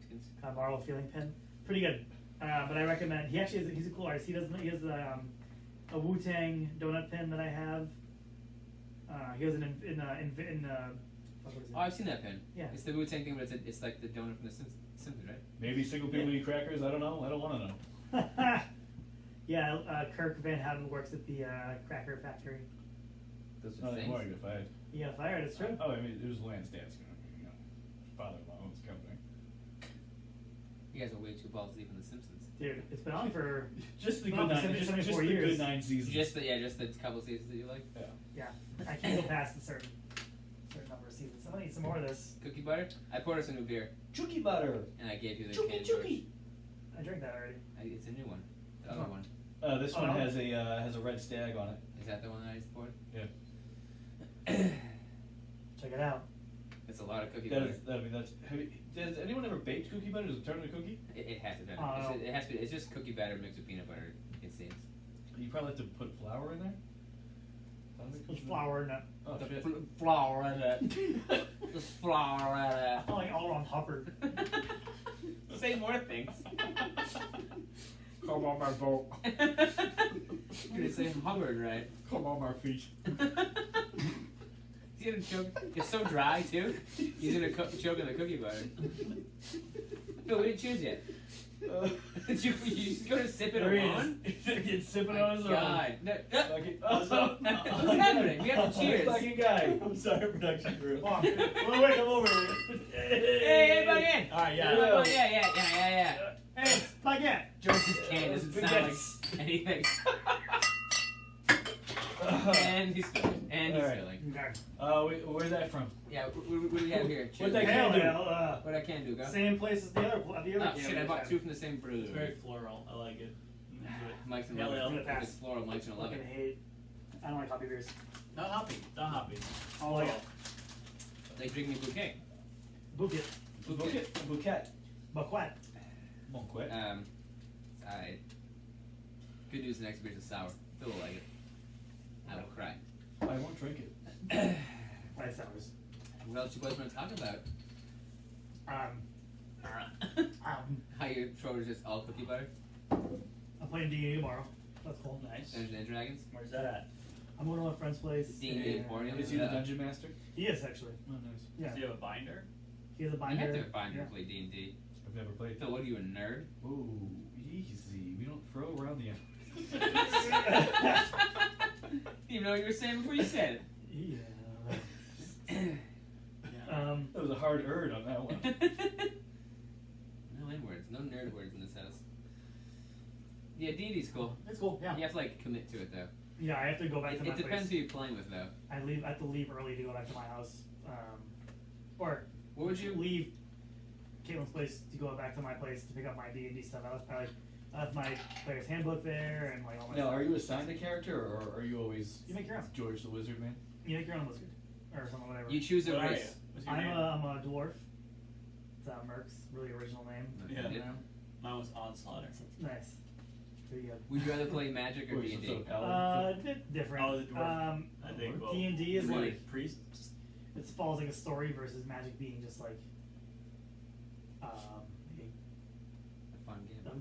Skins? Can I borrow a feeling pin? Pretty good. But I recommend. He actually he's a cool artist. He has a Wu-Tang donut pin that I have. He has an what is it? Oh, I've seen that pin. Yeah. It's the Wu-Tang thing, but it's like the donut from the Simpsons, right? Maybe single people Yeah. eat crackers. I don't know. I don't want to know. Yeah, Kirk Van Houten works at the Cracker Factory. Those are Not things. anymore. I got fired. He got fired. It's true. Oh, I mean, it was Lance Dad's father-in-law owns the company. You guys are way too balls deep in the Simpsons. Dude, it's been on for Just the No, good for nine. Just 74 the years. good 9 seasons. Just the couple seasons that you like. Yeah. yeah. I can't go past a certain number of seasons. I'm gonna eat some more of this. Cookie butter. I poured us a new beer, Chucky butter. and I gave you the Chooky can. George. chooky. I drank that already. It's a new one. The Which other one? one. This Oh, one no? has a red stag on it. Is that the one that I just poured? Yeah. Check it out. It's a lot of cookie That butter. is. I mean, that's. Has anyone ever baked cookie butter? Does it turn into cookie? It has to be. Oh. It has to be. It's just cookie batter mixed with peanut butter. It seems. You probably have to put flour in there. There's flour in it. Oh shit. Flour in it. Just flour in it. I like all on Hubbard. Say more things. Come on my boat. You're gonna say Hubbard, right? Come on my feet. He's gonna choke. It's so dry too. He's gonna choke on the cookie butter. Phil, we didn't choose yet. Did you just go to sip it There he alone? is. He's sipping My on his God. No, Like it- What's happening? We have to cheers. Like a guy. I'm sorry, production crew. Come on. Wait, come over here. Hey, everybody in. Alright, Yeah, yeah. yeah. Hey, baguette. George's can doesn't sound like anything. And he's spilling. And he's Alright. spilling. Okay. Where's that from? Yeah, what do we have here? What that Hell can do? yeah, What I can do, go. same place as the other Oh can shit, I bought two from the same brewery. It's very floral. I like it. I'm into it. Mike's in Hell love yeah. with it. Pass. If it's floral, Mike's gonna love Fucking it. hate. I don't like hoppy beers. Not happy. Not happy. Oh, like Like drinking a bouquet. Bouquet. Bouquet. Bouquet. Bouquet. Won't quit. It's alright. Good news, the next beer's a sour. Phil will like it. I will cry. I won't drink it. Nice hours. What else you boys want to talk about? How your throat is just all cookie butter? I'm playing D&D tomorrow. That's cool. Nice. Dungeons and Dragons? Where's that at? I'm going to my friend's place. D&D Emporium? Is he the dungeon master? He is actually. Oh, nice. Yeah. Does he have a binder? He has a You binder. have to have a binder Yeah. to play D&D. I've never played. Phil, what are you, a nerd? Ooh, easy. We don't throw around the. You know what you were saying before you said Yeah. it. That was a hard erd on that one. No N-words, no nerd words in this house. Yeah, D&D's cool. It's cool. Yeah. You have to like commit to it though. Yeah, I have to go back to my It depends place. who you're playing with though. I have to leave early to go back to my house. Or What would you? leave Caitlin's place to go back to my place to pick up my D&D stuff. I left my player's handbook there and like all my Now, stuff. are you assigned a character, or are you always You make your own. George the Wizard Man? You make your own wizard. Or something, whatever. You choose a What are race. you? What's your I'm name? a dwarf. It's Merc's really original name. Yeah. You know? Mine was Onslaughter. Nice. Pretty good. Would you rather play Magic or Or is it D&D? sort of paladin? A bit different. Oh, the dwarf. I think well, D&D is you want like a priest. it follows like a story versus Magic being just like a A fun game.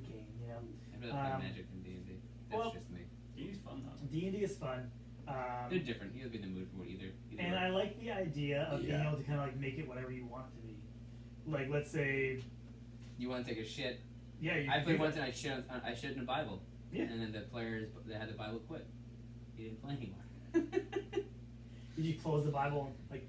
game, you know. I'd rather play Magic than D&D. That's well- just me. He's fun though. D&D is fun. They're different. You have to be in the mood for either. And way. I like the idea of being Yeah. able to kind of like make it whatever you want it to be. Like, let's say, You want to take a shit? yeah, you I can played do once that. and I shit in a Bible. Yeah. And then the players they had the Bible quit. He didn't play anymore. Did you close the Bible and like?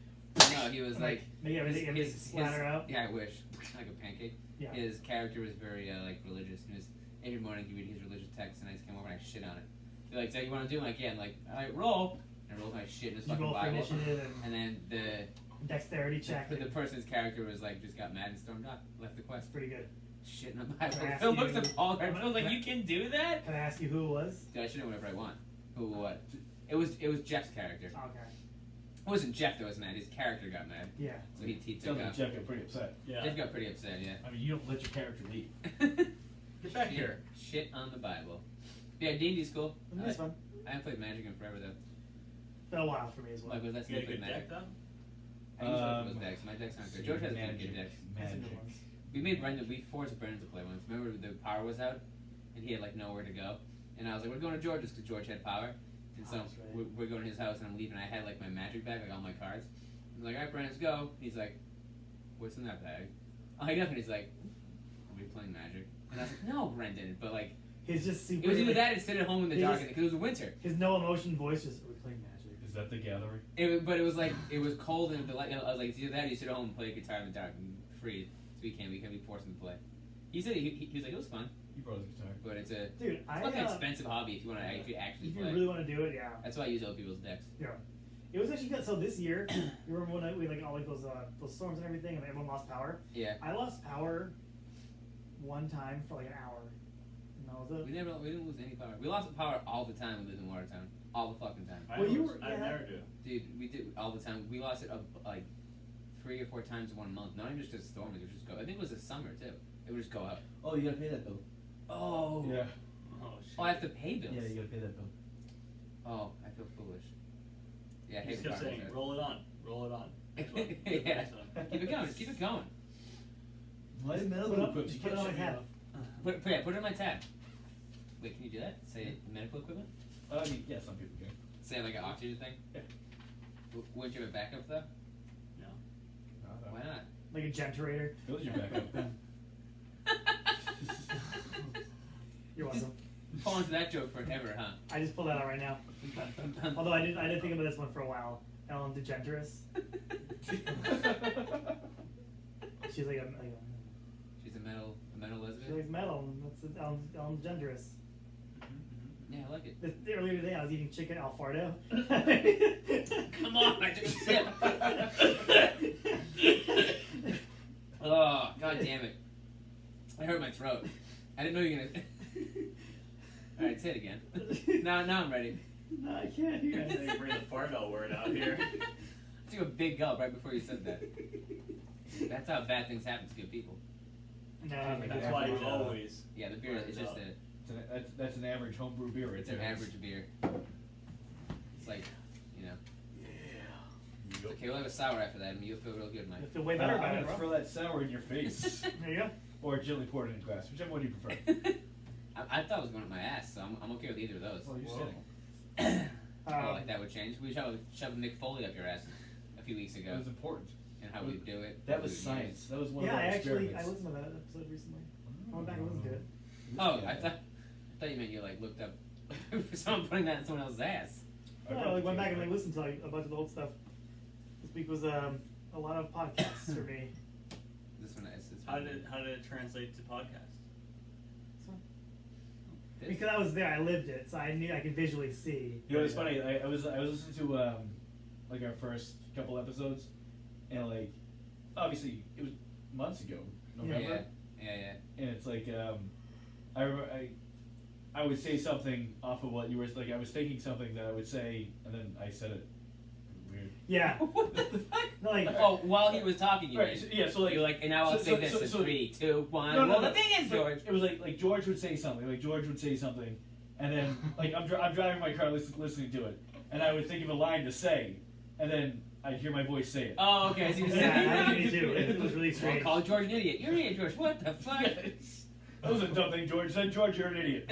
No, he was and, like make everything splatter out. Yeah, I wish. Like a pancake. Yeah. His character was very like religious. He was every morning he read his religious text and I just came over and I shit on it. He's like, "So you want to do?" I'm like, "Yeah." I'm like, "All right, roll." And I rolled my shit in his You fucking roll for Bible. initiative And then the dexterity check. the person's character was like just got mad and stormed off, left the quest. That's pretty good. Shit in a Bible. Can I ask Phil looks you- appalled. can I- Phil's like, can I- "You can do that?" Can I ask you who it was? Dude, I should do whatever I want. Who what? It was Jeff's character. Okay. It wasn't Jeff that was mad. His character got mad. Yeah. So he took Sounds like off. Jeff got pretty upset. Yeah. Jeff got pretty upset. Yeah. I mean, you don't let your character leave. Get back Shit- here. Shit on the Bible. Yeah, D&D's cool. That's fun. I haven't played Magic in forever though. Been a while for me as well. Like, was that You got a played good Magic? deck though? I use both of those decks. My decks aren't good. George has pretty good decks. That's a good Magic. one. We forced Brendan to play once. Remember the power was out, and he had like nowhere to go. And I was like, "We're going to George's because George had power." And so Oh, that's right. we're going to his house, and I'm leaving. I had like my Magic bag, like all my cards. I'm like, "All right, Brendan, let's go." He's like, "What's in that bag?" I look up, and he's like, "Are we playing Magic?" And I was like, "No, Brendan." But like, He's just super. it was either like, that or sit at home in the he dark just- because it was winter. His no emotion voice just. We're playing Magic. Is that the gathering? But it was like it was cold and the light. I was like, it's either that or you sit at home and play guitar in the dark and freeze. So we can't be forced him to play. He said he was like, it was fun, You brought his guitar. but it's a Dude, like an expensive hobby if you want to actually If you play. really want to do it, yeah. That's why I use other people's decks. Yeah. It was actually good. So this year, you remember when we like all like those storms and everything, and everyone lost power. Yeah, I lost power one time for like an hour. And that was it. we didn't lose any power. We lost power all the time. We lived in Watertown, all the fucking time. I Well, you lose- were- I yeah. never do. Dude, we did all the time. We lost it like 3 or 4 times in 1 month. Not even just a storm. It would just go. I think it was the summer too. It would just go out. Oh, you gotta pay that bill. Oh. Yeah. Oh shit. Oh, I have to pay bills. Yeah, you gotta pay that bill. Oh, I feel foolish. Yeah, I He hate just the kept power saying, bill. roll it on, roll it on. Next one. Yeah. Next one. Keep it going. Keep it going. My medical Put it up- equipment. just put it on my tab. Put it on my tab. Wait, can you do that? Say medical equipment? I mean, yeah, some people can. Say like an oxygen thing? Yeah. Wouldn't you have a backup though? No. Why not? Like a genturator. Build your backup. You're welcome. Fall into that joke forever, huh? I just pulled that out right now. Although I did think about this one for a while. Ellen DeGeneres. She's like a She's a metal She lesbian. likes metal, and that's genderous. Yeah, I like it. Earlier today, I was eating chicken Alfredo. Come on, I took a sip. Oh, god damn it! I hurt my throat. I didn't know you were gonna. All right, say it again. Now I'm ready. No, I can't hear I think you bring the Fargo word out here. I took a big gulp right before you said that. That's how bad things happen to good people. No, That's why you always. Yeah, the beer is just That's an average homebrew beer right it's there. an average beer. It's like, you know. It's okay, we'll have a sour after that, and you'll feel real good, Mike. I feel way better I'm about it, gonna bro. throw that sour in your face. There you go. Or gently poured in a glass, whichever one you prefer. I thought it was going up my ass, so I'm okay with either of those. Well, you're Whoa. sitting. Oh, like that would change. We shoved Mick Foley up your ass a few weeks ago, That was important. and how we do it. That how was we would science. That was one Yeah, of I our actually experiments. listened to that episode recently. I went back and listened to it. use. Oh, I thought you meant you like looked up for someone putting that in someone else's ass. No, I went back and listened to a bunch of the old stuff. This week was a lot of podcasts for me. This one is. How did it translate to podcast? Because I was there, I lived it, so I knew I could visually see. You know, it's funny. I was listening to like our first couple episodes, and like obviously it was months ago, November, Yeah. and it's like I remember I would say something off of what you were like. I was thinking something that I would say, and then I said it. Weird. Yeah. What the fuck? No, like, Oh, while he was talking, you Right. mean? So, yeah. So like You're like, and now I'll so- say so- this so- in so- 3, 2, 1. No, Well, the thing is, but George. It was like George would say something. Like George would say something, and then like I'm driving my car listening to it, and I would think of a line to say, and then I'd hear my voice say it. Oh, okay. I see what you're yeah, I saying. did me too. It was really Well, strange. call George an idiot. You're an idiot, George. What the fuck? That was a dumb thing George said. George, you're an idiot.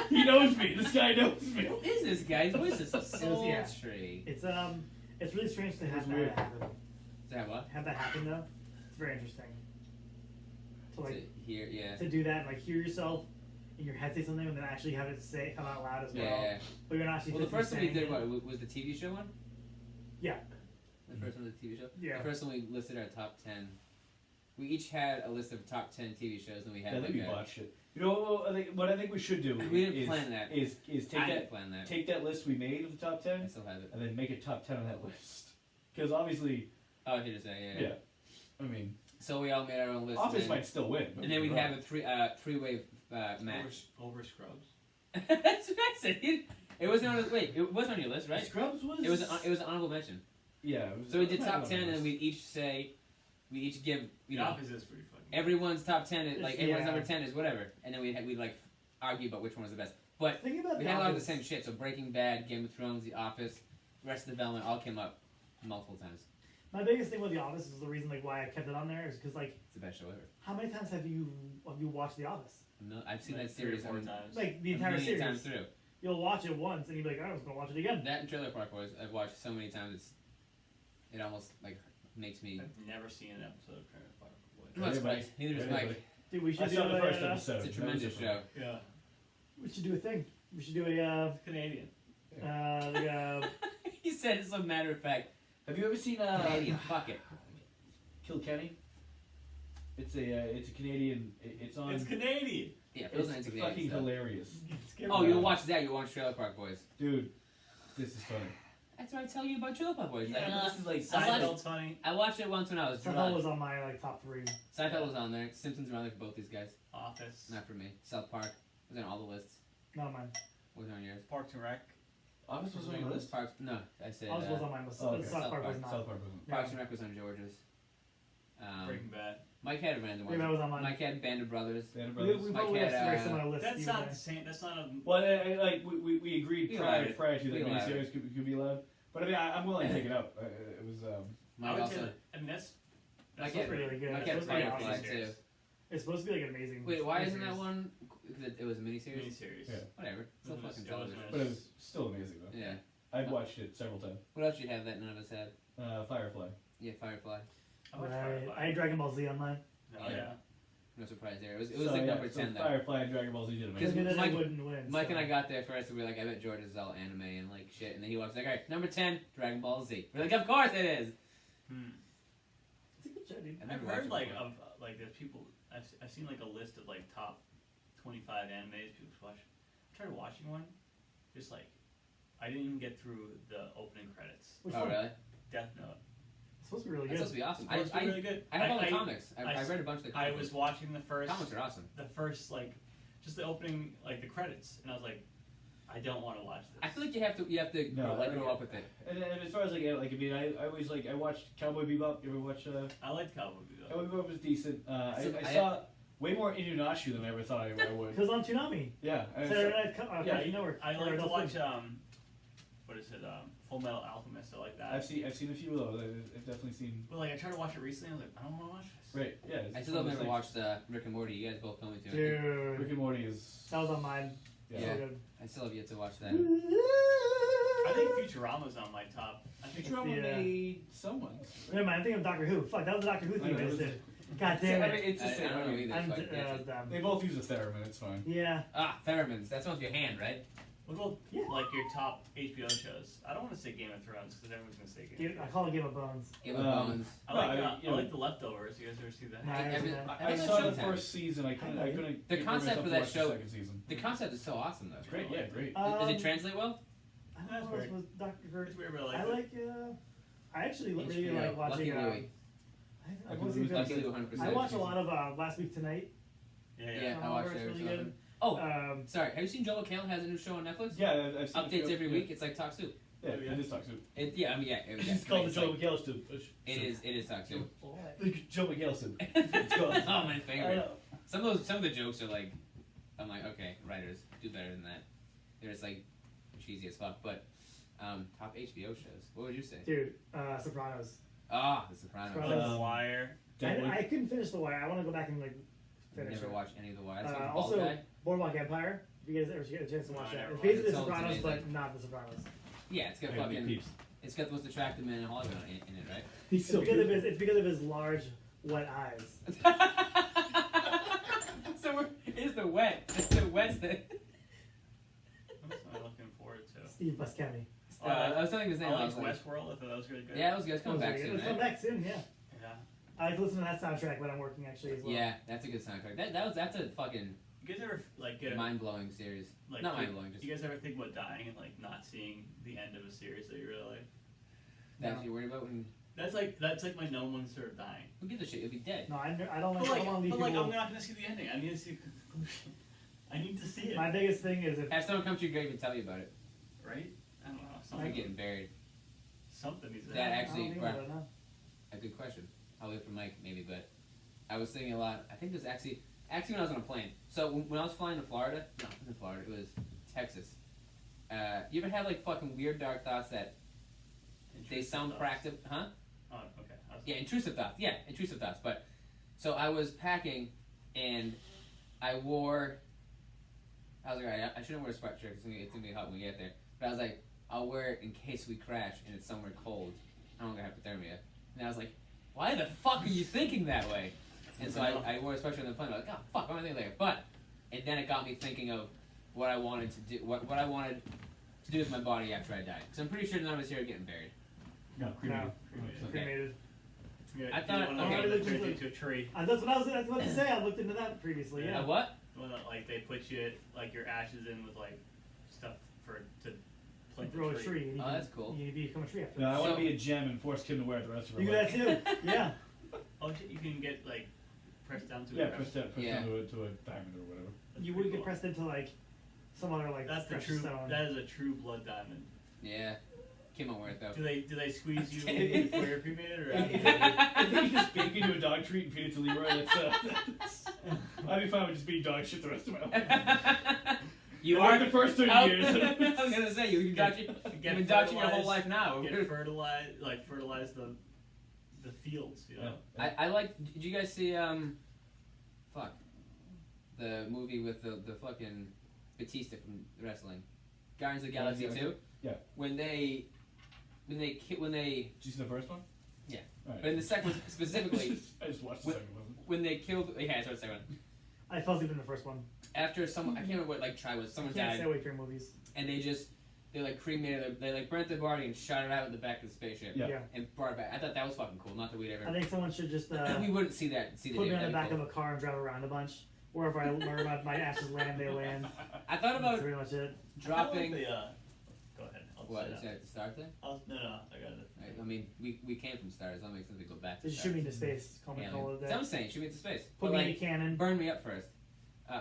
He knows me. This guy knows me. Who is this guy? Who is this? A Yeah. sultry. It's really strange to have It's that weird. happen. To have what? Have that happen though. It's very interesting. To like To hear, yeah. to do that, and, like hear yourself in your head say something, and then actually have it come out loud as well. Yeah. But you're not actually. Well, the physically first one we saying did, it. what, was the TV show one? Yeah. The first one was the TV show? Yeah. The first one we listed our top 10. We each had a list of top 10 TV shows, and we had Yeah, I like think we a... botched it. You know what I think we should do? We didn't is, plan that. Is take I that didn't plan that. take that list we made of the top 10 I still have it. and then make a top 10 on that list. Because obviously, Oh, I should just say, yeah. I mean, So we all made our own list. Office and might still win. and then we'd have a three-way match. Over Scrubs. That's what I said. It wasn't on. Wait, it wasn't on your list, right? Scrubs was. It was an honorable mention. Yeah. It was, So we did it was top on 10, the and list. we each say, we each give The know Office is pretty funny. everyone's top 10 is like everyone's Yeah. number 10 is whatever, and then we'd like argue about which one was the best. But Think about we the had a lot of the Office. same shit. So Breaking Bad, Game of Thrones, The Office, Arrested Development all came up multiple times. My biggest thing with The Office is the reason like why I kept it on there is because like It's the best show ever. how many times have you watched The Office? I've seen Like that series 3 or 4 a times. Like the a entire million series. times through. You'll watch it once and you'll be like, I was gonna watch it again. That and Trailer Park Boys I've watched so many times. It almost like makes me. I've never seen an episode of Trailer Park Boys. I'm not Hey, surprised. buddy. Neither is Hey, Mike. buddy. Dude, we I should do saw the first a, episode. It's a tremendous show. Yeah. we should do a thing. We should do a It's Canadian. like a He said it's a matter of fact. Have you ever seen Canadian. Fuck it. Kilkenny? It's a Canadian. It's on. It's Canadian. Yeah, Phil's It's into fucking Canadian stuff. hilarious, Oh, you'll watch that. You'll watch Trailer Park Boys. dude. This is funny. That's what I tell you about Trailer Park Boys. Yeah, Like, this is like I watched- Seinfeld's funny. I watched it once when I was Seinfeld drunk. was on my like top 3. Seinfeld was on there. Simpsons were on there for both these guys. Office. Not for me. South Park was on all the lists. Not mine. Wasn't on yours. Parks and Rec. Office was on your list. Parks. No, I said. Ours was on mine, but Oh, okay. South Park was not. South Park wasn't. Parks and Rec was on George's. Breaking Bad. Mike had a random Breaking Bad one. was on mine. Mike had Band of Brothers. Band of We Brothers. probably Mike have had, very similar lists. That's you not and the same. That's not a. Well, like we agreed We prior allowed it. to We that allowed miniseries could be allowed. But I mean, I'm willing to take it up. It was. I Mike would also. say, I mean, that's Mike That's had, really good. Mike That's had supposed to be Firefly awesome. too. It's supposed to be like an amazing. Wait, why isn't that miniseries. one? Because it was a miniseries. miniseries. Yeah. Whatever. Still It was- fucking it was television. nice. But it was still amazing though. Yeah. I've watched it several times. What else you have that none of us had? Firefly. Yeah, Firefly. I watched Right. Firefly. I had Dragon Ball Z on mine. Oh yeah. No surprise there. It was like So, number so 10 though. Firefly and Dragon Ball Z did Because amazing. Because Mike- I wouldn't win. Mike so. and I got there first, and we were like, I bet George is all anime and like shit. And then he walks like, alright, number 10, Dragon Ball Z. We're like, of course it is. Hmm. It's a good show, dude. I've I've never watched heard it like before. of like there's people. I've seen like a list of like top 25 animes people should watch. I tried watching one, just like I didn't even get through the opening credits. Which Oh one? really? Death Note. It's supposed to be really That's good. supposed to be awesome. It's supposed to be really good. I have all the comics. I read a bunch of the I comics. was watching the Comics are awesome. first like, just the opening like the credits, and I was like, I don't want to watch this. I feel like you have to grow up with it. And as far as I mean, I always I watched Cowboy Bebop. You ever watch? I liked Cowboy Bebop. Cowboy Bebop was decent. So I saw way more Inuyasha than I ever thought I would. Because on Toonami. Yeah. Saturday Night yeah, you know where. I where like to adult watch swim. what is it? Full Metal Alchemist. I like that. I've seen a few of those. I've definitely seen. But like I tried to watch it recently. I was like, I don't want to watch this. Right. Yeah. I it's still one have of those never things. watched Rick and Morty. You guys both told me to. Dude. Rick and Morty is. That was on mine. Yeah. Yeah. So good. I still have yet to watch that. I think Futurama's on my top. I think Futurama Yeah. made someone's. Never mind, I'm thinking of Doctor Who. Fuck, that was the Doctor Who I thing know, I just it was- did. God damn I mean, it. it's the same. I don't know either. I'm so I d- can't say. dumb. They both use a theremin. It's fine. Yeah. Theremins. That's one with your hand, right? What about Yeah. like your top HBO shows? I don't want to say Game of Thrones because everyone's gonna say Game of I Thrones. call it Game of Bones. Game of Um, Bones. I like No, I mean, I you know- like The Leftovers. You guys ever see that? Nah, I haven't Every- seen that. I Every saw the Showtime. first season. I couldn't. The bring concept myself for to that watch show- The second season. The concept is so awesome, though. It's great. Yeah, great. Does it translate well? I don't That's know if it weird. was Doctor Who. It's weird, but I like, I actually really HBO, like watching, Lucky Louie. I Lucky wasn't Louie. Lucky good. Louie 100%. I watch a lot of Last Week Tonight. Yeah, Yeah, I watched It's it. really good. Oh, sorry. Have you seen Joel McHale has a new show on Netflix? Yeah, I've seen Updates the every show. week. It's like Talk Soup. Yeah, it is Talk Soup. Yeah, I mean, yeah. It's called the Joe McHale Soup. It is Talk Soup. The Joe McHale Soup. It's called. Oh, my I favorite. know. Some of the jokes are like, I'm like, okay, writers do better than that. They're just like cheesy as fuck. But top HBO shows. What would you say? Dude, Sopranos. The Sopranos. Sopranos. The Wire. I couldn't finish The Wire. I want to go back and like finish Never it. watched any of the Wire. That's the Also, bald guy. Boardwalk Empire. If you guys ever get a chance to No, watch I that, never it's watched basically it. The Sounds Sopranos, but amazing. not The Sopranos. Yeah, it's got I got big fucking. peeps. It's got the most attractive man in Hollywood in it, right? He's It's because of his large, wet eyes. So it's the wet. It's the wet that. What am I looking forward to? Steve Buscemi. I was telling his name. I I like was like, Westworld. I thought that was really good. yeah, it was good. It's coming back It's soon, coming right? back soon, yeah. Yeah. I like to listen to that soundtrack when I'm working actually as well. Yeah, that's a good soundtrack. That's a fucking You guys ever like get mind blowing series. like Not think- mind blowing, just You guys ever think about dying and like not seeing the end of a series that you really like? that you're worried about when. That's like my number one sort of dying. Who gives a shit? You'll be dead. No, I don't But like. like, I don't want to but leave like people. I'm not gonna see the ending. I need to see the conclusion. I need to see it. My biggest thing is if Have someone come to your grave and tell you about it. Right? I don't know. You're Something, getting buried. something needs to That happen. actually- I don't think about it, no. A good question. I'll wait for Mike maybe, but I was thinking a lot. I think there's actually when I was on a plane. So when I was flying to Florida, no, it wasn't Florida. It was Texas. You ever have like fucking weird dark thoughts that they Intrusive sound thoughts. practical? Huh? Oh, okay. I was- Yeah, intrusive thoughts. Yeah, intrusive thoughts. But so I was packing, and I wore. I was like, alright, I shouldn't wear a sweatshirt. It's gonna be hot when we get there. But I was like, I'll wear it in case we crash and it's somewhere cold. I don't want hypothermia. And I was like, why the fuck are you thinking that way? And so I wore a sweatshirt on the plane. I was like, oh fuck, I'm gonna think later. But and then it got me thinking of what I wanted to do, what I wanted to do with my body after I died. Because I'm pretty sure none of us here are getting buried. No, cremated. Cremated. Okay. Cremated. Yeah, I you thought- want to okay. put you into a tree. That's what I was about to say. I looked into that previously. Yeah. What? Well, like they put you like your ashes in with like stuff to plant Throw a the tree. And you Oh, can- that's cool. You become a tree after. No, I want So- to be a gem and force Kim to wear it the rest of her You can life. do that too. Yeah. Oh shit! You can get like pressed down to Yeah, a push that Yeah. to a diamond or whatever. That's You pretty would get cool. pressed into like some other like That's the precious true. stone. That is a true blood diamond. Yeah. Kim won't wear it though. Do they squeeze you If- before you're cremated or If after? you just bake into a dog treat and feed it to Leroy, that's I'd be fine with just being dog shit the rest of my life. You Like are the first 30 I years. was gonna say you've been dodging your whole life now. Get fertilize the fields. You know. I like. Did you guys see fuck, the movie with the fucking Batista from wrestling, Guardians of the Galaxy 2? Yeah. When they. Did you see the first one? Yeah. All right. But in the second one specifically, I just watched the When- second one. when they killed. Yeah, I saw the second one. I fell asleep in the first one. After someone, I can't remember what like tribe was. Someone Can't died, stay away from movies. and they just they like cremated, they like burnt their body and shot it out in the back of the spaceship. Yeah. Yeah. And brought it back. I thought that was fucking cool. Not that we'd ever. I think someone should just we wouldn't see that. See the put me day. on the That'd back be of cool. a car and drive around a bunch. Wherever my ashes land, they land. I thought That's about pretty much it. dropping. Go ahead. I'll What say is that. that the Star thing? No, I got it. I mean, we came from stars. That makes sense to go back to Just stars. shoot me into space. Call me Alien. call it a So day. I'm saying, shoot me into space. Put But, me in like, a cannon. burn me up first.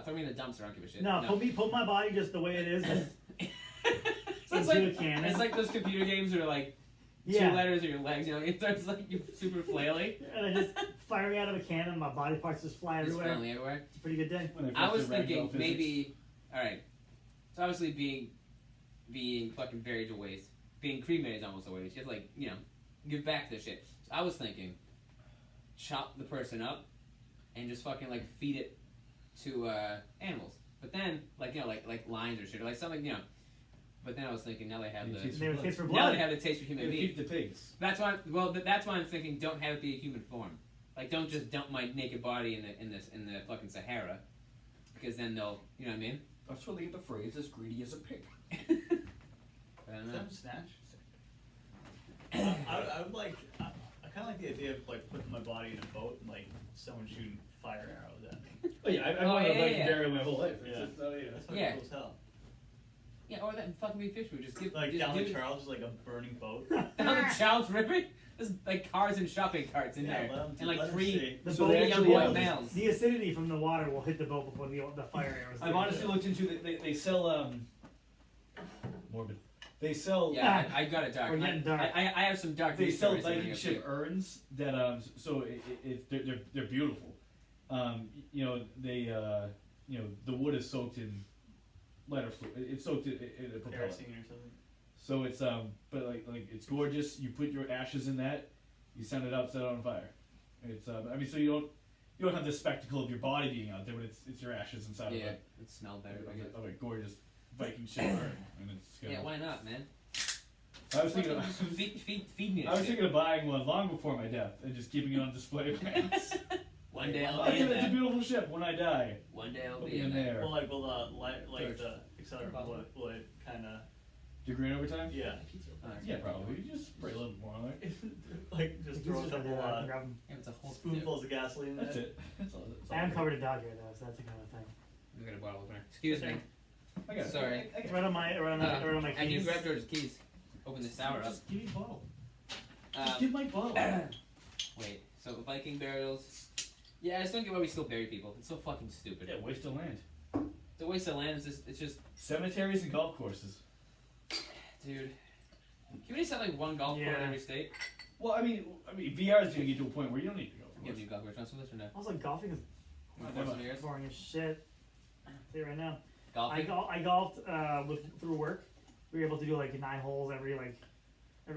Throw me in the dumpster. I don't give a shit. No, put my body just the way it is. So it's into like a cannon. it's like those computer games where like Yeah. 2 letters are your legs. You know, it starts like you're super flaily. And I just fire me out of a cannon. My body parts just fly It's everywhere. friendly everywhere. It's a pretty good day. When they I first was did ragdoll thinking physics. maybe. All right. So obviously being fucking buried to waste, being cremated is almost a waste. You have to, like, you know, give back to the shit. So I was thinking, chop the person up, and just fucking like feed it to animals. But then, like, you know, like lions or shit, or like something, you know. But then I was thinking, now they have You the taste They have a taste for now blood. they have the taste for human They meat. feed the pigs. That's why. That's why I'm thinking. Don't have it be a human form. Like, don't just dump my naked body in the fucking Sahara, because then they'll, you know what I mean? That's where they get the phrase "as greedy as a pig." I don't Is know. that Snatch? I would like. I kind of like the idea of like putting my body in a boat and like someone shooting fire arrows at me. Oh yeah, I've Oh, wanted yeah, a Viking yeah. burial my whole life. It's Yeah. just, oh, yeah. That's fucking Yeah. cool as hell. Yeah, or that fucking be fish food. Just give Like just down the do- Charles, just like a burning boat. down the Charles River. There's like cars and shopping carts in Yeah, there, let 'em- and like let 'em three see. The So boat, they the actually boat- have males. the acidity from the water will hit the boat before the fire arrows. I've honestly looked into they sell morbid. They sell Yeah, I got it dark. We're getting dark. I have some dark. they news sell stories coming Viking up, ship too. urns that so they're beautiful. You know they you know the wood is soaked in lighter fluid. It's soaked in a propeller. Kerosene or something. So it's but like it's gorgeous. You put your ashes in that, you send it out, set it on fire. It's I mean so you don't have the spectacle of your body being out there, but it's your ashes inside Yeah, of it smelled better. I guess. a gorgeous Viking ship urn, and it's gonna, Yeah, why not, man? I was thinking Fucking of, feed me. I was thinking of buying one long before my death and just keeping it on display. One day I'll It's be in a that. beautiful ship. When I die, One day I'll put be me in there. there. Well, like, will like Church. the accelerator will it kind of Degree over time? yeah, Yeah, probably. You just spray a little more on it. like just throw a couple grab 'em. Yeah, it's a whole spoonfuls of gasoline in That's it. it. That's all. I am covered in dog hair though, so that's a kind of thing. I'm gonna bottle opener. Excuse me. I got it. Sorry. I got It's it. right on my keys. I do grab George's keys. Open the sour up. Just give me a bottle. Just give Um, my bottle. wait. So Viking burials. Yeah, I just don't get why we still bury people. It's so fucking stupid. Yeah, waste of land. The waste of land is just. It's just, Cemeteries and golf courses. dude. Can we just have like one golf course in Yeah. every state? Well, I mean, VR is gonna get to a point where you don't need to go. You have any golf course runs with us or no? Also, golfing is Wanna Never. pour some yours? boring as shit. I'll tell you right now. Golfing. I golfed through work. We were able to do like 9 holes every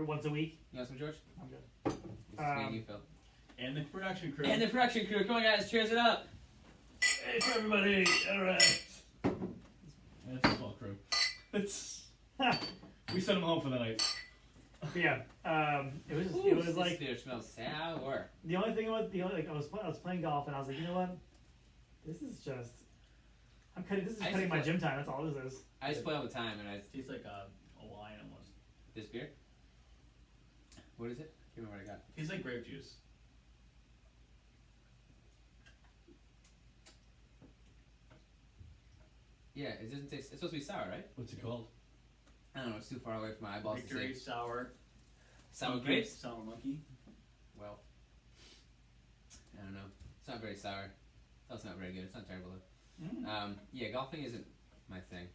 once a week. You want some, George? I'm good. This is me and you, Phil. And the production crew. And the production crew. Come on, guys. Cheers it up. Hey for everybody! All right. That's a small crew. It's we sent them home for the night. Yeah. It was just, Ooh, it was this like beer smells sour. the only thing about I was playing golf and I was like, you know what? This is just This is I used cutting to my play- gym time. That's all this is. I just play all the time, and I Tastes like a wine almost. this beer. What is it? I can't remember what I got. Tastes like grape juice. Yeah, it doesn't taste. It's supposed to be sour, right? What's it called? I don't know. It's too far away from my eyeballs to Victory, say. sour. Sour monkey, grapes. Sour monkey. Well, I don't know. It's not very sour. It's also not very good. It's not terrible though. Yeah, golfing isn't my thing.